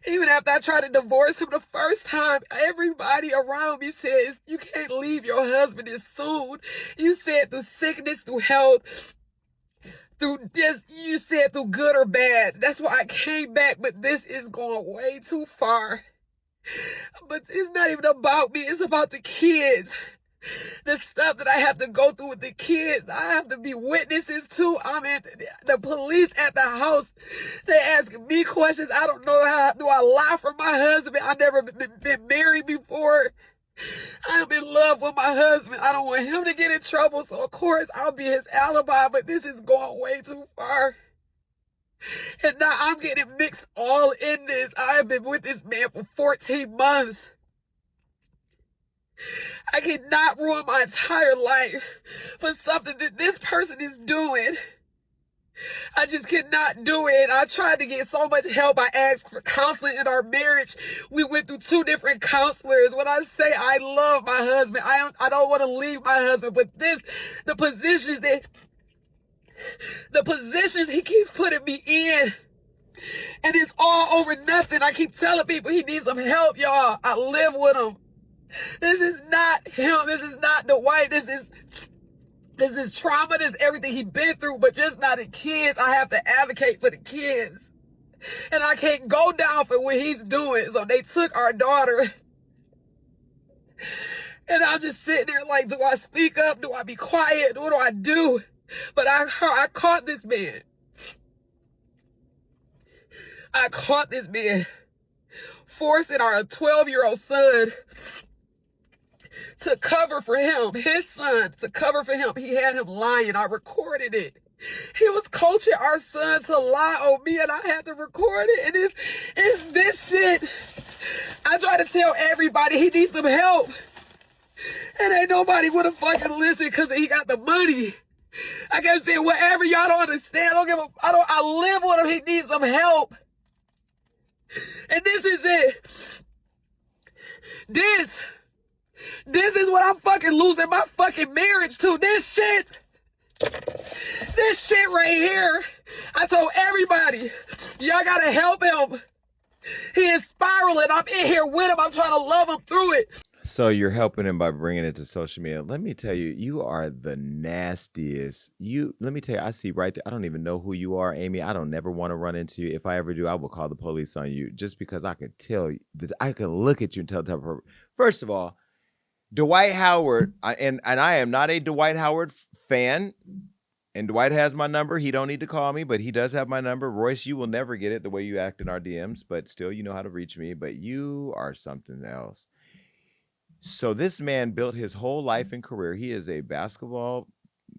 even after I tried to divorce him the first time, everybody around me says, you can't leave your husband this soon. You said through sickness, through health, you said through good or bad. That's why I came back, but this is going way too far. But it's not even about me, it's about the kids. The stuff that I have to go through with the kids, I have to be witnesses to. I'm in the police at the house. They ask me questions. I don't know how do I lie for my husband. I've never been married before. I'm in love with my husband. I don't want him to get in trouble, so of course I'll be his alibi, but this is going way too far. And now I'm getting mixed all in this. I've been with this man for 14 months. I cannot ruin my entire life for something that this person is doing. I just cannot do it. I tried to get so much help. I asked for counseling in our marriage. We went through 2 different counselors. When I say I love my husband, I don't want to leave my husband, but the positions he keeps putting me in, and it's all over nothing. I keep telling people he needs some help, y'all. I live with him. This is not him. This is not Dwight. This is trauma. This is everything he's been through, but just not the kids. I have to advocate for the kids. And I can't go down for what he's doing. So they took our daughter. And I'm just sitting there like, do I speak up? Do I be quiet? What do I do? But I caught this man. I caught this man forcing our 12-year-old son to cover for him, his son, to cover for him. He had him lying. I recorded it. He was coaching our son to lie on me, and I had to record it. And it's this shit. I try to tell everybody he needs some help. And ain't nobody want to fucking listen because he got the money. I kept saying, whatever, y'all don't understand. I live with him. He needs some help. And this is it. This is what I'm fucking losing my fucking marriage to. This shit right here. I told everybody, y'all gotta help him. He is spiraling. I'm in here with him. I'm trying to love him through it. So you're helping him by bringing it to social media. Let me tell you, you are the nastiest. Let me tell you, I see right there. I don't even know who you are, Amy. I don't never want to run into you. If I ever do, I will call the police on you just because I could tell that I could look at you and tell the type of. First of all, Dwight Howard, and I am not a Dwight Howard fan, and Dwight has my number. He don't need to call me, but he does have my number. Royce, you will never get it the way you act in our DMs, but still, you know how to reach me. But you are something else. So this man built his whole life and career. He is a basketball.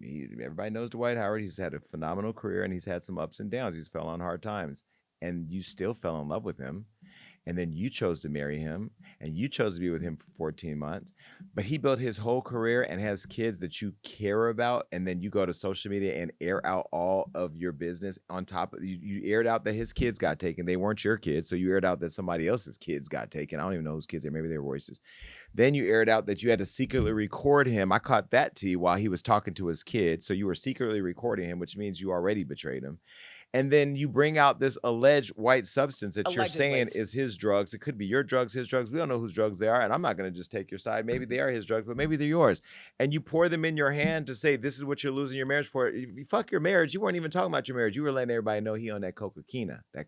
Everybody knows Dwight Howard. He's had a phenomenal career, and he's had some ups and downs. He's fell on hard times, and you still fell in love with him. And then you chose to marry him, and you chose to be with him for 14 months. But he built his whole career and has kids that you care about, and then you go to social media and air out all of your business on top of you aired out that his kids got taken. They weren't your kids, so you aired out that somebody else's kids got taken. I don't even know whose kids they are. Maybe they were Royce's. Then you aired out that you had to secretly record him. I caught that tea while he was talking to his kids. So you were secretly recording him, which means you already betrayed him. And then you bring out this alleged white substance that you're saying is his drugs. It could be your drugs, his drugs. We don't know whose drugs they are. And I'm not going to just take your side. Maybe they are his drugs, but maybe they're yours. And you pour them in your hand to say, this is what you're losing your marriage for. If you fuck your marriage, you weren't even talking about your marriage. You were letting everybody know he on that cocaine, that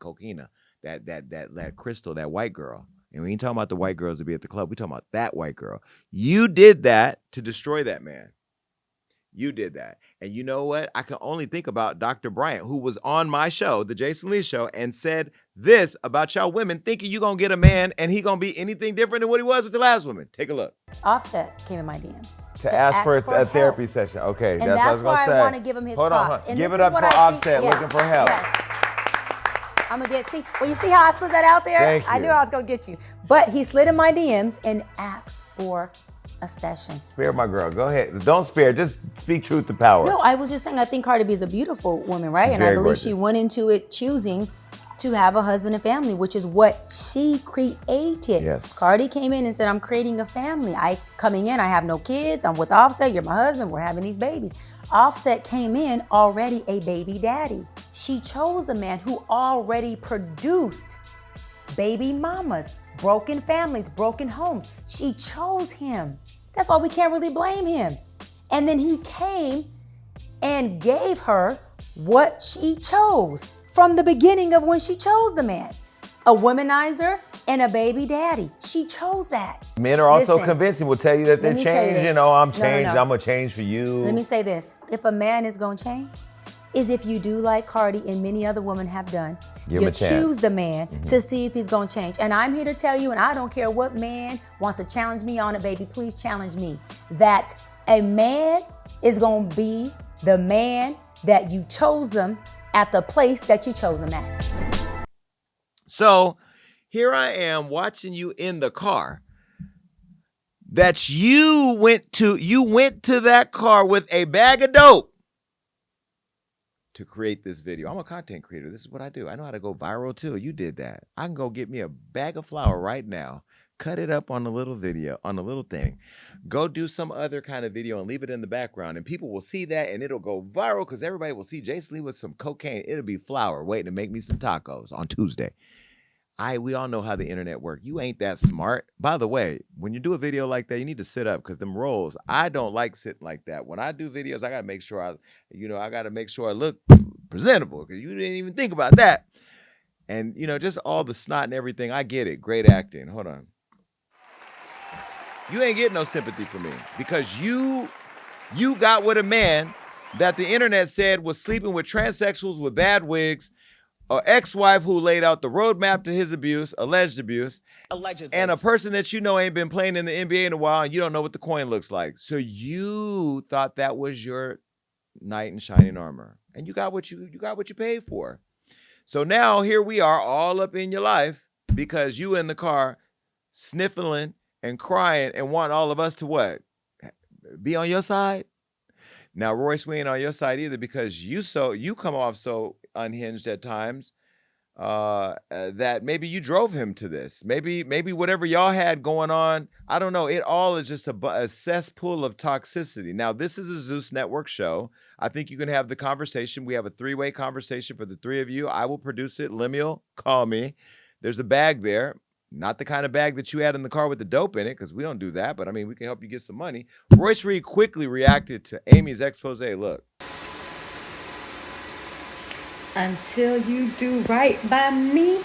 crystal, that white girl. And we ain't talking about the white girls to be at the club. We talking about that white girl. You did that to destroy that man. You did that. And you know what? I can only think about Dr. Bryant, who was on my show, the Jason Lee show, and said this about y'all women, thinking you're going to get a man and he going to be anything different than what he was with the last woman. Take a look. Offset came in my DMs. To ask for a therapy session. Okay, and that's what I was going to say. why I want to give him his props. And give it up for Offset looking for help. Yes. I'm going to well, you see how I slid that out there? Thank you. I knew I was going to get you. But he slid in my DMs and asked for a session. Spare my girl. Go ahead. Don't spare. Just speak truth to power. No, I was just saying I think Cardi B is a beautiful woman, right? And I believe gorgeous. She went into it choosing to have a husband and family, which is what she created. Yes. Cardi came in and said, I'm creating a family. I have no kids. I'm with Offset. You're my husband. We're having these babies. Offset came in already a baby daddy. She chose a man who already produced baby mamas, broken families, broken homes. She chose him. That's why we can't really blame him. And then he came and gave her what she chose from the beginning of when she chose the man. A womanizer and a baby daddy. She chose that. Men are also convincing. Will tell you that they're changing. Oh, I'm changed. No. I'm going to change for you. Let me say this. If a man is going to change, is if you do like Cardi and many other women have done, you choose the man to see if he's gonna change. And I'm here to tell you, and I don't care what man wants to challenge me on it, baby, please challenge me, that a man is gonna be the man that you chose him at the place that you chose him at. So here I am watching you in the car. That you went to that car with a bag of dope to create this video. I'm a content creator. This is what I do. I know how to go viral too. You did that. I can go get me a bag of flour right now, cut it up on a little video, on a little thing, go do some other kind of video and leave it in the background. And people will see that and it'll go viral because everybody will see Jason Lee with some cocaine. It'll be flour waiting to make me some tacos on Tuesday. We all know how the internet works. You ain't that smart. By the way, when you do a video like that, you need to sit up because them rolls, I don't like sitting like that. When I do videos, I got to make sure I look presentable because you didn't even think about that. And, just all the snot and everything. I get it. Great acting. Hold on. You ain't getting no sympathy from me because you got with a man that the internet said was sleeping with transsexuals with bad wigs, an ex-wife who laid out the roadmap to his abuse, alleged abuse, allegedly, and a person that ain't been playing in the NBA in a while, and you don't know what the coin looks like. So you thought that was your knight in shining armor, and you got what you paid for. So now here we are, all up in your life because you in the car sniffling and crying and want all of us to what? Be on your side? Now, Royce, we ain't on your side either because you come off so unhinged at times that maybe you drove him to this. Maybe whatever y'all had going on, I don't know. It all is just a cesspool of toxicity. Now, this is a Zeus Network show. I think you can have the conversation. We have a 3-way conversation for the 3 of you. I will produce it. Lemuel, call me. There's a bag there. Not the kind of bag that you had in the car with the dope in it, because we don't do that. But, I mean, we can help you get some money. Royce Reed quickly reacted to Amy's expose. Look. Until you do right by me,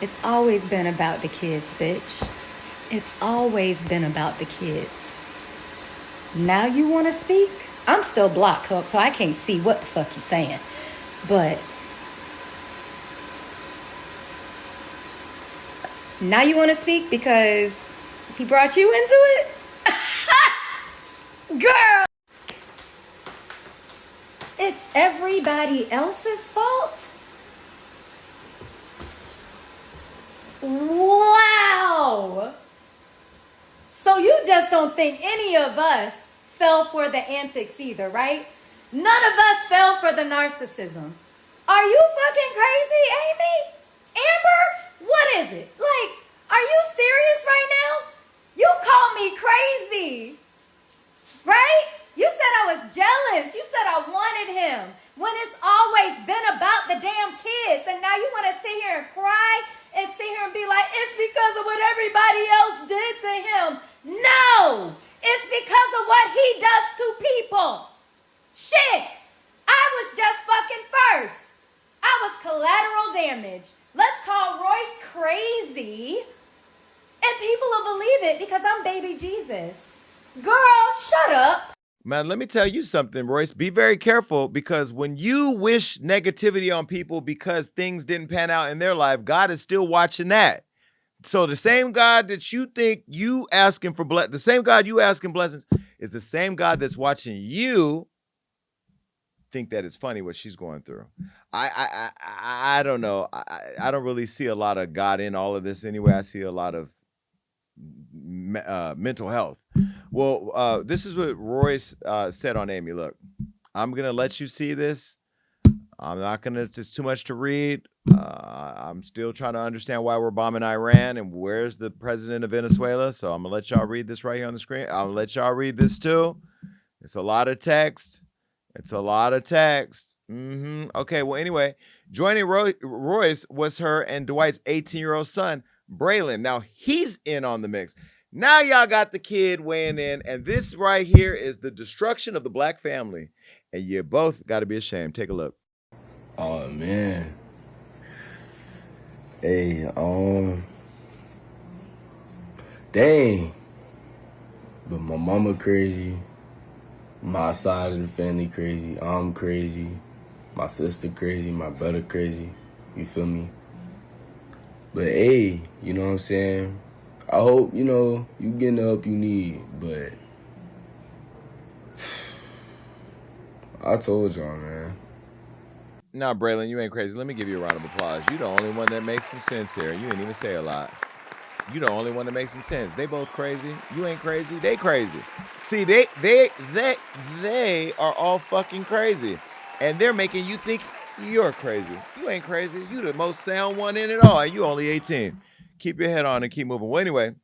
it's always been about the kids, bitch. It's always been about the kids. Now you want to speak? I'm still blocked up, so I can't see what the fuck you're saying. But Now you want to speak because he brought you into it? Girl! It's everybody else's fault? Wow! So you just don't think any of us fell for the antics either, right? None of us fell for the narcissism. Are you fucking crazy, Amy? Amber? What is it? Like, are you serious right now? You called me crazy, right? You said I was jealous. You said I wanted him when it's always been about the damn kids. And now you want to sit here and cry and sit here and be like, it's because of what everybody else did to him. No, it's because of what he does to people. Shit, I was just fucking first. I was collateral damage. Let's call Royce crazy and people will believe it because I'm baby Jesus. Girl, shut up. Man, let me tell you something, Royce. Be very careful, because when you wish negativity on people because things didn't pan out in their life, God is still watching that. So the same God that you think you asking for the same God you asking blessings is the same God that's watching you think that it's funny what she's going through. I don't know. I don't really see a lot of God in all of this anyway. I see a lot of mental health. Well, this is what Royce said on Amy. Look, I'm gonna let you see this. I'm not gonna. It's too much to read. I'm still trying to understand why we're bombing Iran and where's the president of Venezuela. So I'm gonna let y'all read this right here on the screen. I'm gonna let y'all read this too. It's a lot of text. It's a lot of text. Okay. Well, anyway, joining Royce was her and Dwight's 18-year-old son, Braylon. Now he's in on the mix. Now y'all got the kid weighing in, and this right here is the destruction of the black family. And you both got to be ashamed. Take a look. Oh, man. Hey, dang. But my mama crazy. My side of the family crazy. I'm crazy. My sister crazy. My brother crazy. You feel me? But hey, you know what I'm saying? I hope, you know, you getting the help you need, but I told y'all, man. Nah, Braylon, you ain't crazy. Let me give you a round of applause. You the only one that makes some sense here. You ain't even say a lot. You the only one that makes some sense. They both crazy. You ain't crazy. They crazy. See, they are all fucking crazy. And they're making you think you're crazy. You ain't crazy. You the most sound one in it all, and you only 18. Keep your head on and keep moving. Well, anyway,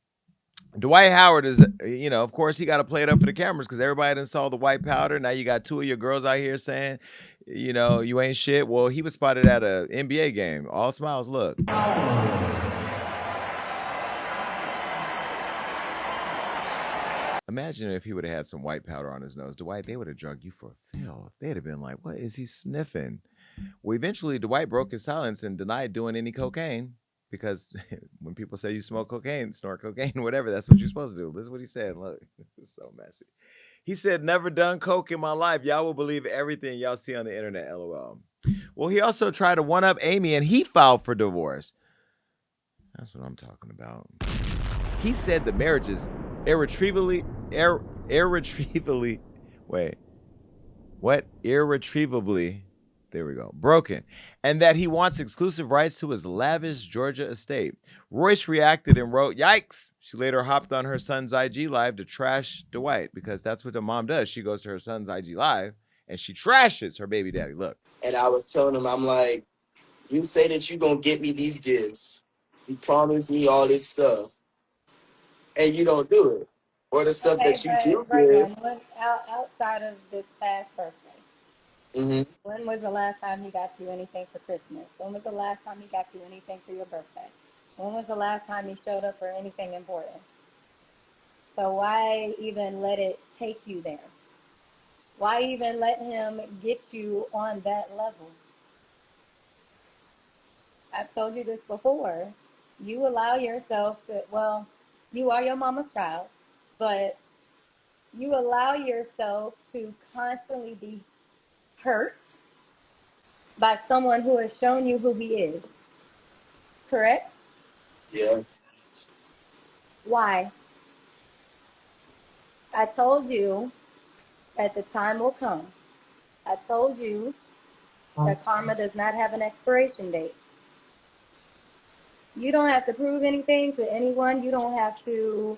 Dwight Howard is, you know, of course, he got to play it up for the cameras because everybody done saw the white powder. Now you got two of your girls out here saying, you know, you ain't shit. Well, he was spotted at an NBA game. All smiles, look. Imagine if he would have had some white powder on his nose. Dwight, they would have drugged you for a fill. They'd have been like, what is he sniffing? Well, eventually, Dwight broke his silence and denied doing any cocaine. Because when people say you smoke cocaine, snort cocaine, whatever, that's what you're supposed to do. Listen what he said. Look, this is so messy. He said, never done coke in my life. Y'all will believe everything y'all see on the internet, LOL. Well, he also tried to one-up Amy, and he filed for divorce. That's what I'm talking about. He said the marriage is irretrievably, there we go, broken, and that he wants exclusive rights to his lavish Georgia estate. Royce reacted and wrote, yikes. She later hopped on her son's IG Live to trash Dwight, because that's what the mom does. She goes to her son's IG Live and she trashes her baby daddy. Look. And I was telling him, I'm like, you say that you gonna get me these gifts. You promise me all this stuff. And you don't do it. Or the stuff that you do give. Outside of this past birthday, when was the last time he got you anything for Christmas? When was the last time he got you anything for your birthday? When was the last time he showed up for anything important? So why even let it take you there? Why even let him get you on that level? I've told you this before. You allow yourself to, well, you are your mama's child, but you allow yourself to constantly be hurt by someone who has shown you who he is. Correct? Yeah. Why? I told you that the time will come. I told you that karma does not have an expiration date. You don't have to prove anything to anyone. You don't have to.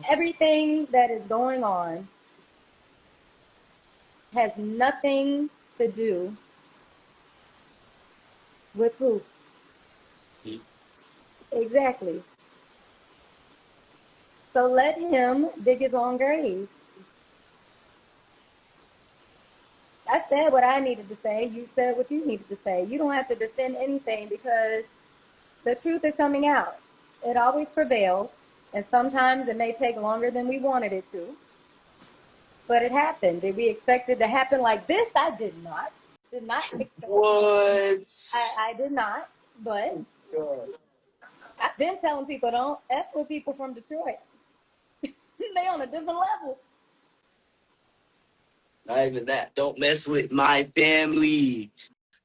Everything that is going on has nothing to do with who? Exactly. So let him dig his own grave. I said what I needed to say. You said what you needed to say. You don't have to defend anything because the truth is coming out. It always prevails, and sometimes it may take longer than we wanted it to. But it happened. Did we expect it to happen like this? I did not. Did not expect What? I did not. But I've been telling people don't F with people from Detroit. They on a different level. Not even that. Don't mess with my family.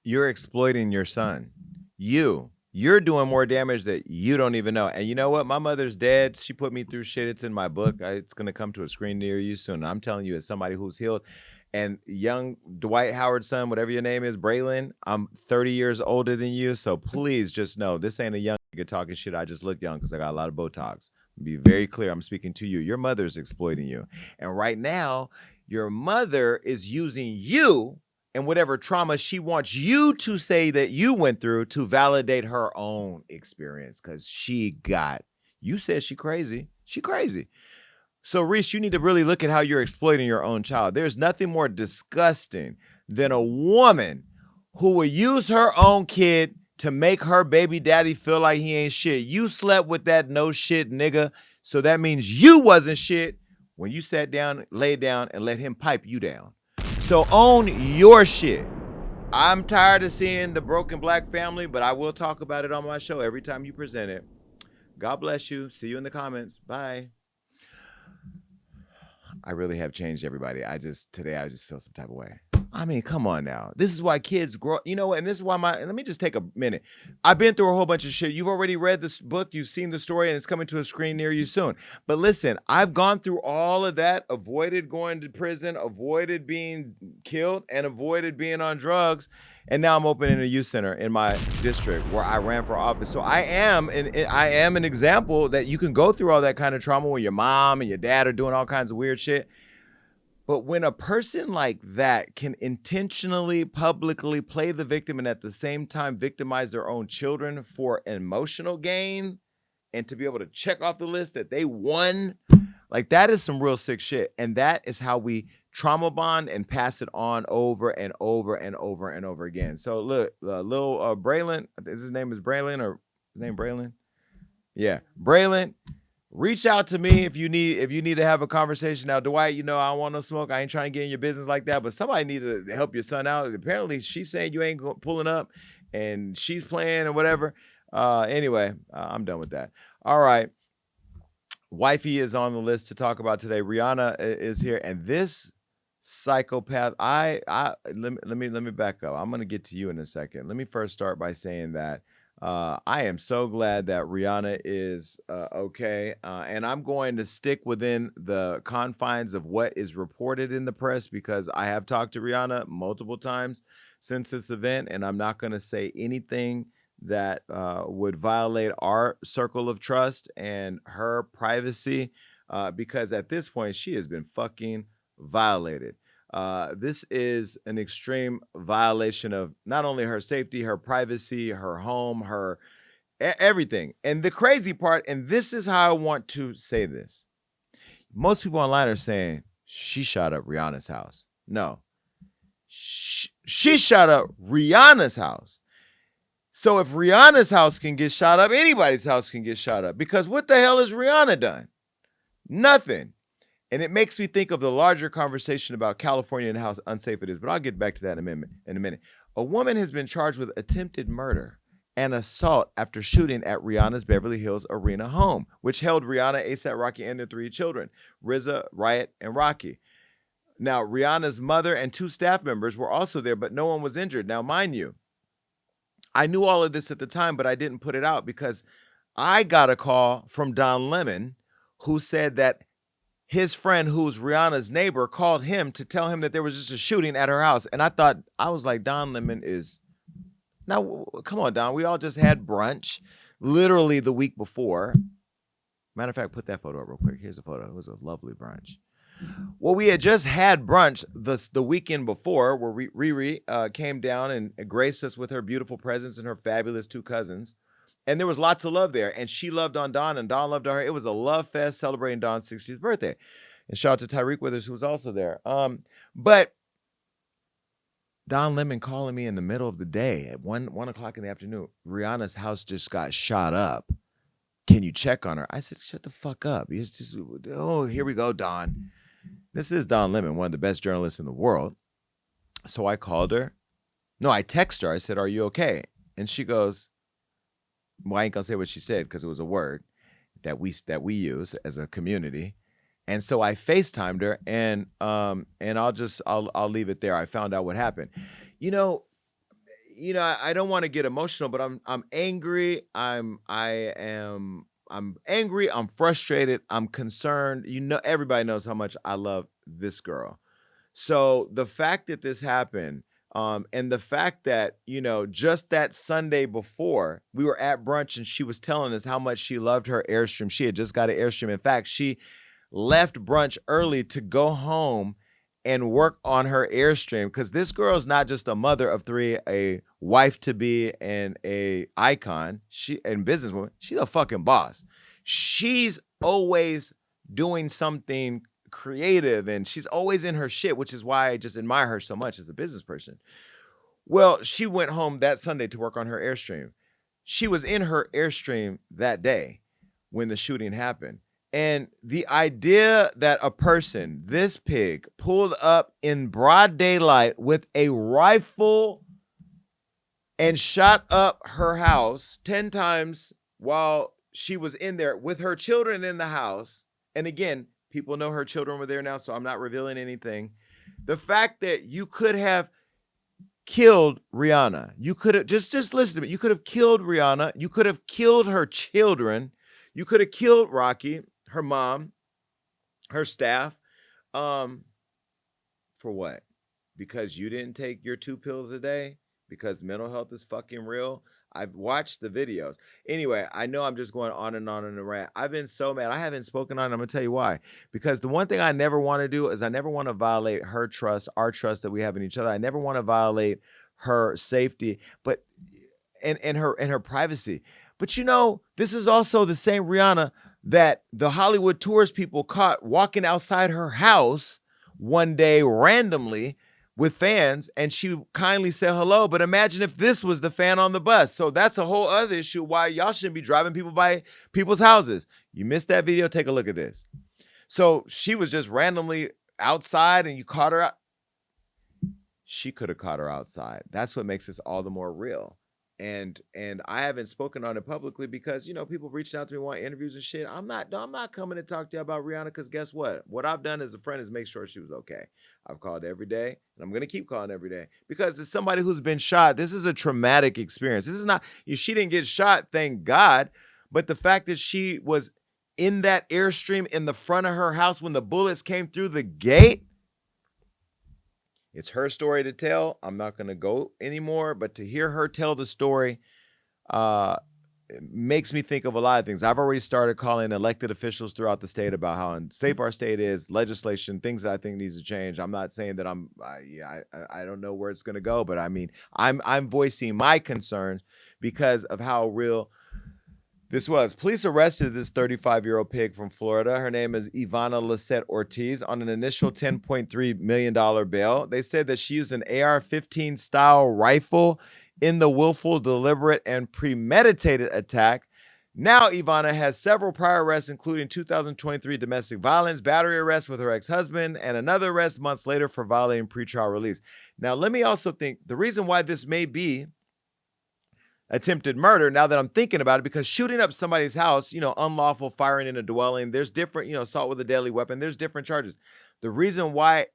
You're exploiting your son. You're doing more damage that you don't even know. And you know what? My mother's dead. She put me through shit. It's in my book. It's going to come to a screen near you soon. I'm telling you, as somebody who's healed. And young Dwight Howard's son, whatever your name is, Braylon, I'm 30 years older than you. So please just know this ain't a young nigga talking shit. I just look young because I got a lot of Botox. Be very clear. I'm speaking to you. Your mother's exploiting you. And right now, your mother is using you and whatever trauma she wants you to say that you went through to validate her own experience because you said she crazy. She crazy. So, Reese, you need to really look at how you're exploiting your own child. There's nothing more disgusting than a woman who will use her own kid to make her baby daddy feel like he ain't shit. You slept with that no shit nigga, so that means you wasn't shit when you sat down, laid down, and let him pipe you down. So own your shit. I'm tired of seeing the broken black family, but I will talk about it on my show every time you present it. God bless you. See you in the comments. Bye. I really have changed everybody. Today I just feel some type of way. I mean, come on now. This is why kids grow. You know what? And this is why let me just take a minute. I've been through a whole bunch of shit. You've already read this book. You've seen the story and it's coming to a screen near you soon. But listen, I've gone through all of that, avoided going to prison, avoided being killed, and avoided being on drugs. And now I'm opening a youth center in my district where I ran for office. So I am an example that you can go through all that kind of trauma when your mom and your dad are doing all kinds of weird shit. But when a person like that can intentionally, publicly play the victim and at the same time victimize their own children for emotional gain and to be able to check off the list that they won, like that is some real sick shit. And that is how we trauma bond and pass it on over and over and over and over again. So look, little Braylon, his name is Braylon or his name Braylon? Yeah, Braylon. Reach out to me if you need to have a conversation. Now, Dwight, I don't want no smoke. I ain't trying to get in your business like that, but somebody needs to help your son out. Apparently, she's saying you ain't pulling up, and she's playing or whatever. Anyway, I'm done with that. All right. Wifey is on the list to talk about today. Rihanna is here, and this psychopath. Let me back up. I'm gonna get to you in a second. Let me first start by saying that. I am so glad that Rihanna is okay, and I'm going to stick within the confines of what is reported in the press because I have talked to Rihanna multiple times since this event, and I'm not going to say anything that would violate our circle of trust and her privacy because at this point, she has been fucking violated. This is an extreme violation of not only her safety, her privacy, her home, her everything. And the crazy part, and this is how I want to say this. Most people online are saying she shot up Rihanna's house. No, she shot up Rihanna's house. So if Rihanna's house can get shot up, anybody's house can get shot up because what the hell has Rihanna done? Nothing. And it makes me think of the larger conversation about California and how unsafe it is. But I'll get back to that in a minute. A woman has been charged with attempted murder and assault after shooting at Rihanna's Beverly Hills Arena home, which held Rihanna, A$AP Rocky, and their 3 children, RZA, Riot, and Rocky. Now, Rihanna's mother and 2 staff members were also there, but no one was injured. Now, mind you, I knew all of this at the time, but I didn't put it out because I got a call from Don Lemon, who said that his friend, who's Rihanna's neighbor, called him to tell him that there was just a shooting at her house. And I was like, Don Lemon is, now, come on, Don. We all just had brunch literally the week before. Matter of fact, put that photo up real quick. Here's a photo. It was a lovely brunch. Well, we had just had brunch the weekend before where Riri came down and graced us with her beautiful presence and her fabulous 2 cousins. And there was lots of love there. And she loved on Don and Don loved on her. It was a love fest celebrating Don's 60th birthday. And shout out to Tyreek Withers, who was also there. But Don Lemon calling me in the middle of the day at 1 o'clock in the afternoon. Rihanna's house just got shot up. Can you check on her? I said, shut the fuck up. It's just, oh, here we go, Don. This is Don Lemon, one of the best journalists in the world. So I called her. No, I texted her. I said, are you okay? And she goes, well, I ain't gonna say what she said because it was a word that we use as a community. And so I FaceTimed her, and I'll leave it there. I found out what happened. You know, I don't want to get emotional, but I'm angry. I'm angry. I'm frustrated. I'm concerned. Everybody knows how much I love this girl. So the fact that this happened, and the fact that, just that Sunday before, we were at brunch and she was telling us how much she loved her Airstream. She had just got an Airstream. In fact, she left brunch early to go home and work on her Airstream, because this girl is not just a mother of 3, a wife-to-be, and a icon, and businesswoman. She's a fucking boss. She's always doing something creative, and she's always in her shit, which is why I just admire her so much as a business person. Well, she went home that Sunday to work on her Airstream. She was in her Airstream that day when the shooting happened. And the idea that a person, this pig, pulled up in broad daylight with a rifle and shot up her house 10 times while she was in there with her children in the house. And again, people know her children were there now, so I'm not revealing anything. The fact that you could have killed Rihanna, you could have, just listen to me, you could have killed Rihanna, you could have killed her children, you could have killed Rocky, her mom, her staff, for what? Because you didn't take your 2 pills a day? Because mental health is fucking real? I've watched the videos. Anyway, I know I'm just going on and on in a rant. I've been so mad. I haven't spoken on it. I'm going to tell you why. Because the one thing I never want to do is I never want to violate her trust, our trust that we have in each other. I never want to violate her safety, but and her privacy. But this is also the same Rihanna that the Hollywood tourist people caught walking outside her house one day randomly with fans, and she kindly said hello. But imagine if this was the fan on the bus. So that's a whole other issue why y'all shouldn't be driving people by people's houses. You missed that video? Take a look at this. So she was just randomly outside and you caught her out. She could have caught her outside. That's what makes this all the more real. And I haven't spoken on it publicly because, people reaching out to me, want interviews and shit. I'm not coming to talk to you about Rihanna, because guess what? What I've done as a friend is make sure she was okay. I've called every day, and I'm going to keep calling every day, because as somebody who's been shot, this is a traumatic experience. This is not, she didn't get shot, thank God, but the fact that she was in that Airstream in the front of her house when the bullets came through the gate, it's her story to tell. I'm not going to go anymore, but to hear her tell the story it makes me think of a lot of things. I've already started calling elected officials throughout the state about how unsafe our state is, legislation, things that I think needs to change. I'm not saying that I don't know where it's going to go, but I mean, I'm voicing my concerns because of how real this was. Police arrested this 35-year-old pig from Florida. Her name is Ivana Lisette Ortiz on an initial $10.3 million bail. They said that she used an AR-15 style rifle in the willful, deliberate, and premeditated attack. Now Ivana has several prior arrests, including 2023 domestic violence, battery arrest with her ex-husband, and another arrest months later for violating pretrial release. Now, let me also think the reason why this may be attempted murder, now that I'm thinking about it, because shooting up somebody's house, unlawful firing in a dwelling, there's different, assault with a deadly weapon, there's different charges. The reason why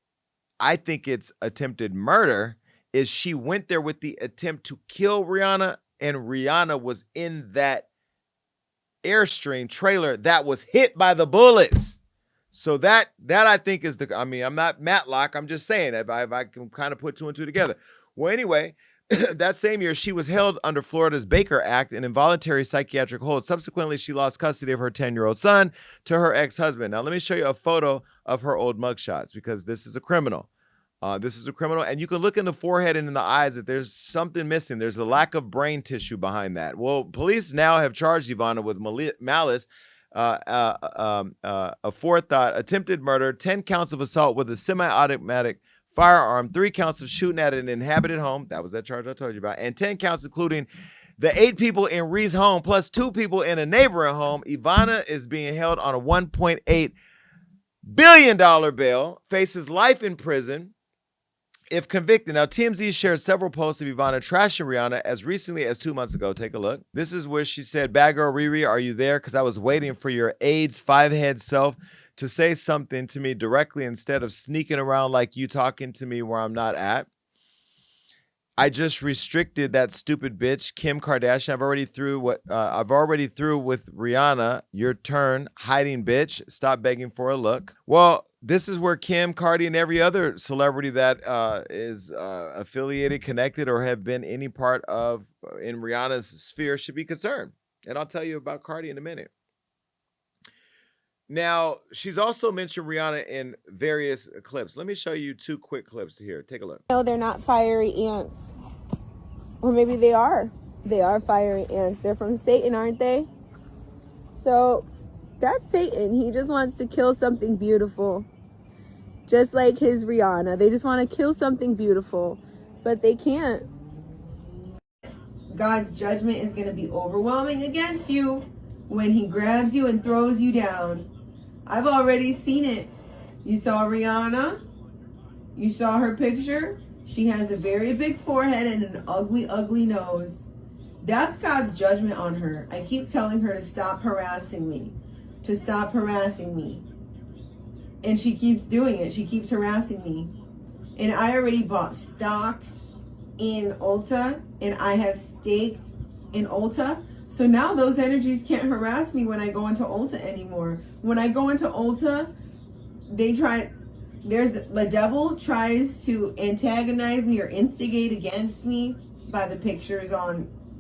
I think it's attempted murder is she went there with the attempt to kill Rihanna, and Rihanna was in that Airstream trailer that was hit by the bullets. So that I think is the, I mean, I'm not Matlock. I'm just saying if I can kind of put two and two together. Well, anyway, that same year, she was held under Florida's Baker Act, an involuntary psychiatric hold. Subsequently, she lost custody of her 10-year-old son to her ex-husband. Now, let me show you a photo of her old mugshots because this is a criminal. This is a criminal. And you can look in the forehead and in the eyes that there's something missing. There's a lack of brain tissue behind that. Well, police now have charged Ivana with malice, aforethought, attempted murder, 10 counts of assault with a semi-automatic firearm, 3 counts of shooting at an inhabited home. That was that charge I told you about. And 10 counts, including the 8 people in Ree's home plus 2 people in a neighboring home. Ivana is being held on a $1.8 billion bail, faces life in prison if convicted. Now, TMZ shared several posts of Ivana trashing Rihanna as recently as 2 months ago. Take a look. This is where she said, "Bad girl Riri, are you there? Because I was waiting for your AIDS 5-head self to say something to me directly instead of sneaking around like you talking to me where I'm not at. I just restricted that stupid bitch, Kim Kardashian. I've already through with Rihanna. Your turn, hiding bitch. Stop begging for a look." Well, this is where Kim, Cardi, and every other celebrity that is affiliated, connected, or have been any part of in Rihanna's sphere should be concerned. And I'll tell you about Cardi in a minute. Now, she's also mentioned Rihanna in various clips. Let me show you 2 quick clips here. Take a look. No, they're not fiery ants. Or maybe they are. They are fiery ants. They're from Satan, aren't they? So, that's Satan. He just wants to kill something beautiful. Just like his Rihanna. They just want to kill something beautiful. But they can't. God's judgment is going to be overwhelming against you when he grabs you and throws you down. I've already seen it. You saw Rihanna. You saw her picture. She has a very big forehead and an ugly, ugly nose. That's God's judgment on her. I keep telling her to stop harassing me. To stop harassing me. And she keeps doing it. She keeps harassing me. And I already bought stock in Ulta. And I have staked in Ulta. So now those energies can't harass me when I go into Ulta anymore. When I go into Ulta, the devil tries to antagonize me or instigate against me by the pictures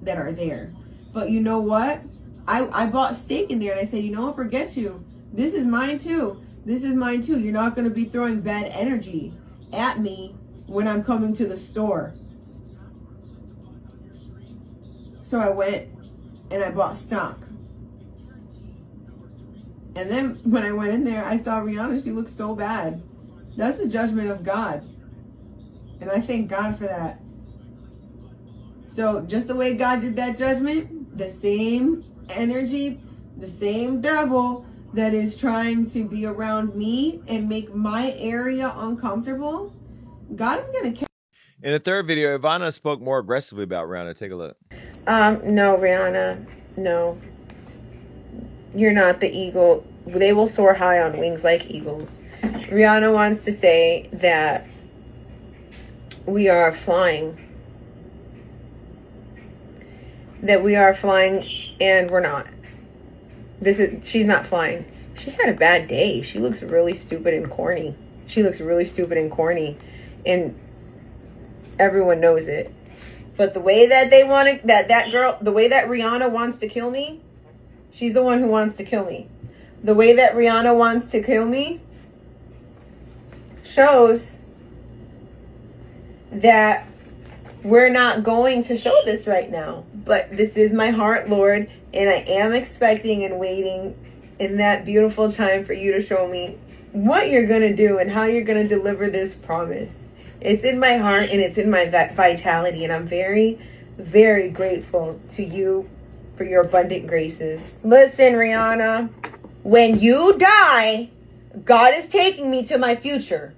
that are there. But you know what? I bought steak in there and I said, you know what, forget you. This is mine too. This is mine too. You're not going to be throwing bad energy at me when I'm coming to the store. So I went and I bought stock. And then when I went in there, I saw Rihanna. She looked so bad. That's the judgment of God. And I thank God for that. So just the way God did that judgment, the same energy, the same devil that is trying to be around me and make my area uncomfortable, God is going to catch. In the third video, Ivana spoke more aggressively about Rihanna. Take a look. No, Rihanna, no. You're not the eagle. They will soar high on wings like eagles. Rihanna wants to say that we are flying. That we are flying and we're not. She's not flying. She had a bad day. She looks really stupid and corny. And everyone knows it. But the way that they want to, that girl, the way that Rihanna wants to kill me, she's the one who wants to kill me. The way that Rihanna wants to kill me shows that we're not going to show this right now. But this is my heart, Lord, and I am expecting and waiting in that beautiful time for you to show me what you're going to do and how you're going to deliver this promise. It's in my heart and it's in my vitality, and I'm very, very grateful to you for your abundant graces. Listen, Rihanna, when you die, God is taking me to my future.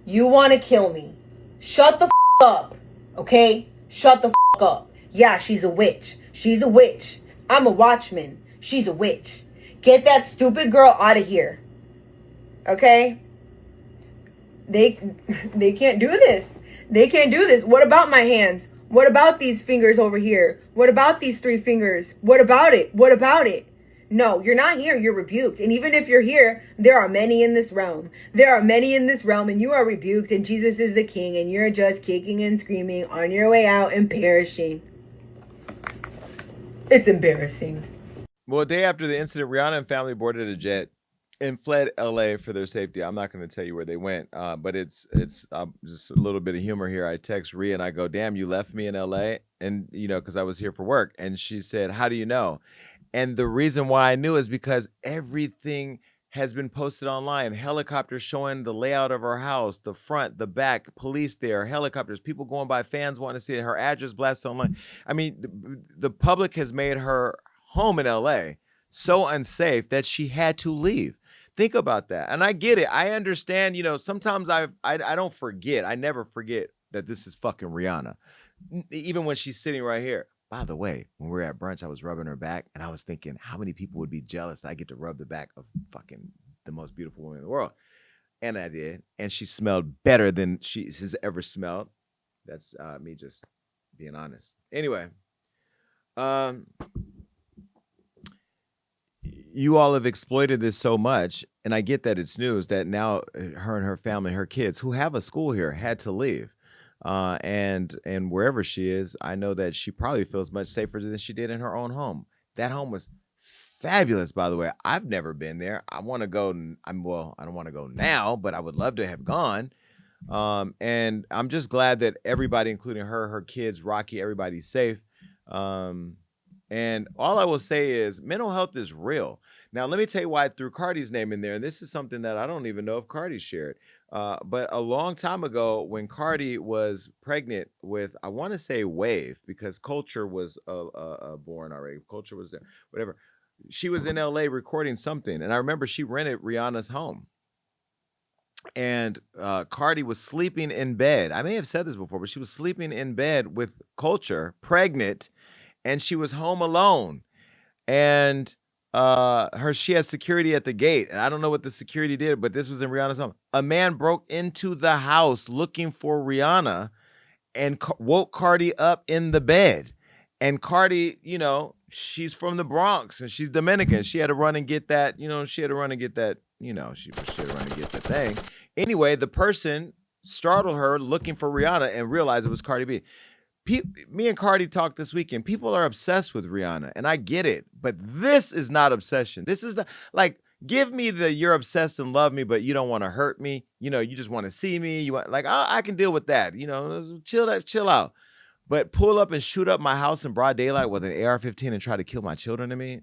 You want to kill me. Shut the up, okay? Shut the up. Yeah, she's a witch. She's a witch. I'm a watchman. She's a witch. Get that stupid girl out of here. Okay? They can't do this. They can't do this. What about my hands? What about these fingers over here? What about these 3 fingers? What about it? What about it? No, you're not here. You're rebuked. And even if you're here, there are many in this realm. There are many in this realm, and you are rebuked, and Jesus is the king, and you're just kicking and screaming on your way out and perishing. It's embarrassing. Well, a day after the incident, Rihanna and family boarded a jet and fled LA for their safety. I'm not going to tell you where they went, but it's just a little bit of humor here. I text Rhea and I go, damn, you left me in LA? And, because I was here for work. And she said, how do you know? And the reason why I knew is because everything has been posted online. Helicopters showing the layout of her house, the front, the back, police there, helicopters, people going by, fans wanting to see it, her address blasted online. I mean, the public has made her home in LA so unsafe that she had to leave. Think about that. And I get it. I understand, sometimes I don't forget. I never forget that this is fucking Rihanna. Even when she's sitting right here. By the way, when we were at brunch, I was rubbing her back and I was thinking, how many people would be jealous that I get to rub the back of fucking the most beautiful woman in the world? And I did. And she smelled better than she has ever smelled. That's me just being honest. Anyway, you all have exploited this so much, and I get that it's news that now her and her family, her kids who have a school here, had to leave. And wherever she is, I know that she probably feels much safer than she did in her own home. That home was fabulous, by the way. I've never been there. I want to go. I don't want to go now, but I would love to have gone. And I'm just glad that everybody, including her kids, Rocky, everybody's safe. And all I will say is mental health is real. Now, let me tell you why I threw Cardi's name in there. And this is something that I don't even know if Cardi shared. But a long time ago, when Cardi was pregnant with, I want to say Wave, because Culture was born already. Culture was there, whatever. She was in LA recording something. And I remember she rented Rihanna's home. And Cardi was sleeping in bed. I may have said this before, but she was sleeping in bed with Culture, pregnant, and she was home alone. And she has security at the gate, and I don't know what the security did, but this was in Rihanna's home. A man broke into the house looking for Rihanna and woke Cardi up in the bed. And Cardi, she's from the Bronx and she's Dominican. She had to run and get that, she had to run and get that thing. Anyway, the person startled her looking for Rihanna and realized it was Cardi B. Me and Cardi talked this weekend. People are obsessed with Rihanna, and I get it, but this is not obsession. This is not like, give me the you're obsessed and love me, but you don't want to hurt me. You just want to see me. You want I can deal with that. Chill out. But pull up and shoot up my house in broad daylight with an AR-15 and try to kill my children to me.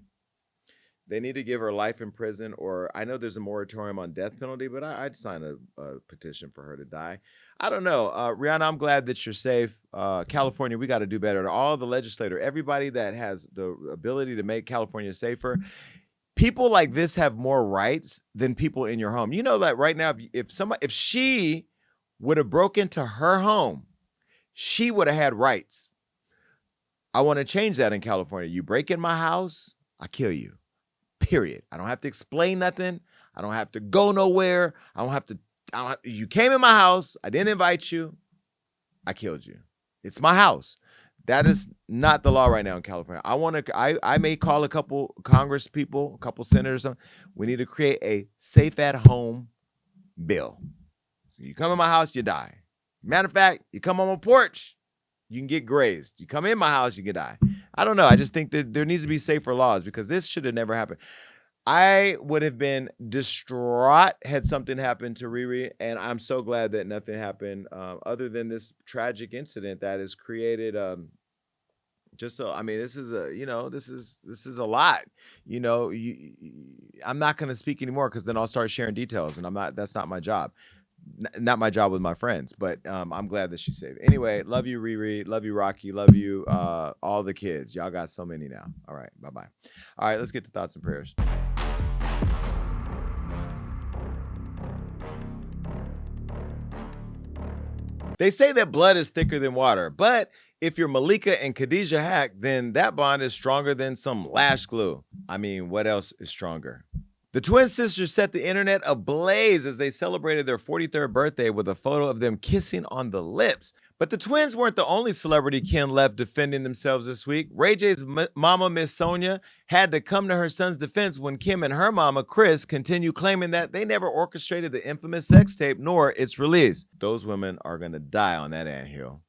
They need to give her life in prison, or I know there's a moratorium on death penalty, but I'd sign a petition for her to die. I don't know. Rihanna, I'm glad that you're safe. California, we got to do better. All the legislator, everybody that has the ability to make California safer, people like this have more rights than people in your home. You know that right now, if she would have broke into her home, she would have had rights. I want to change that in California. You break in my house, I kill you. Period. I don't have to explain nothing. I don't have to go nowhere. You came in my house. I didn't invite you. I killed you. It's my house. That is not the law right now in California. I may call a couple Congress people, a couple senators. We need to create a safe at home bill. So you come in my house, you die. Matter of fact, you come on my porch, you can get grazed. You come in my house, you can die. I don't know. I just think that there needs to be safer laws because this should have never happened. I would have been distraught had something happened to Riri, and I'm so glad that nothing happened other than this tragic incident that has created this is a lot. I'm not going to speak anymore because then I'll start sharing details, and that's not my job. Not my job with my friends, but I'm glad that she's safe. Anyway, love you, Riri. Love you, Rocky. Love you, all the kids. Y'all got so many now. All right, bye-bye. All right, let's get to thoughts and prayers. They say that blood is thicker than water, but if you're Malika and Khadijah Haqq, then that bond is stronger than some lash glue. I mean, what else is stronger? The twin sisters set the internet ablaze as they celebrated their 43rd birthday with a photo of them kissing on the lips. But the twins weren't the only celebrity Kim left defending themselves this week. Ray J's mama, Miss Sonja, had to come to her son's defense when Kim and her mama, Kris, continue claiming that they never orchestrated the infamous sex tape nor its release. Those women are going to die on that anthill.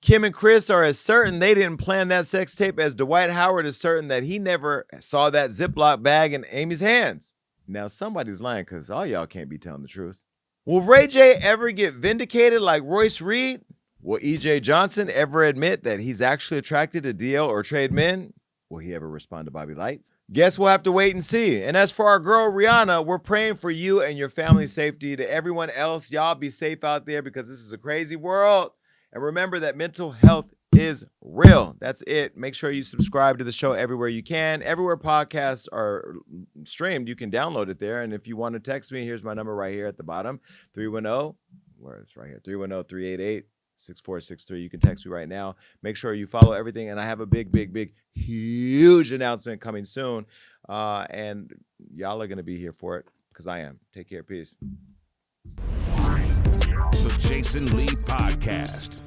Kim and Kris are as certain they didn't plan that sex tape as Dwight Howard is certain that he never saw that Ziploc bag in Amy's hands. Now, somebody's lying because all y'all can't be telling the truth. Will Ray J ever get vindicated like Royce Reed? Will E.J. Johnson ever admit that he's actually attracted to DL or trade men? Will he ever respond to Bobby Light? Guess we'll have to wait and see. And as for our girl Rihanna, we're praying for you and your family's safety. To everyone else, y'all be safe out there because this is a crazy world. And remember that mental health is real. That's it. Make sure you subscribe to the show everywhere you can. Everywhere podcasts are streamed, you can download it there. And if you want to text me, here's my number right here at the bottom, 310, where it's right here, 310-388-6463. You can text me right now. Make sure you follow everything. And I have a big, huge announcement coming soon. And y'all are going to be here for it because I am. Take care. Peace. The Jason Lee Podcast.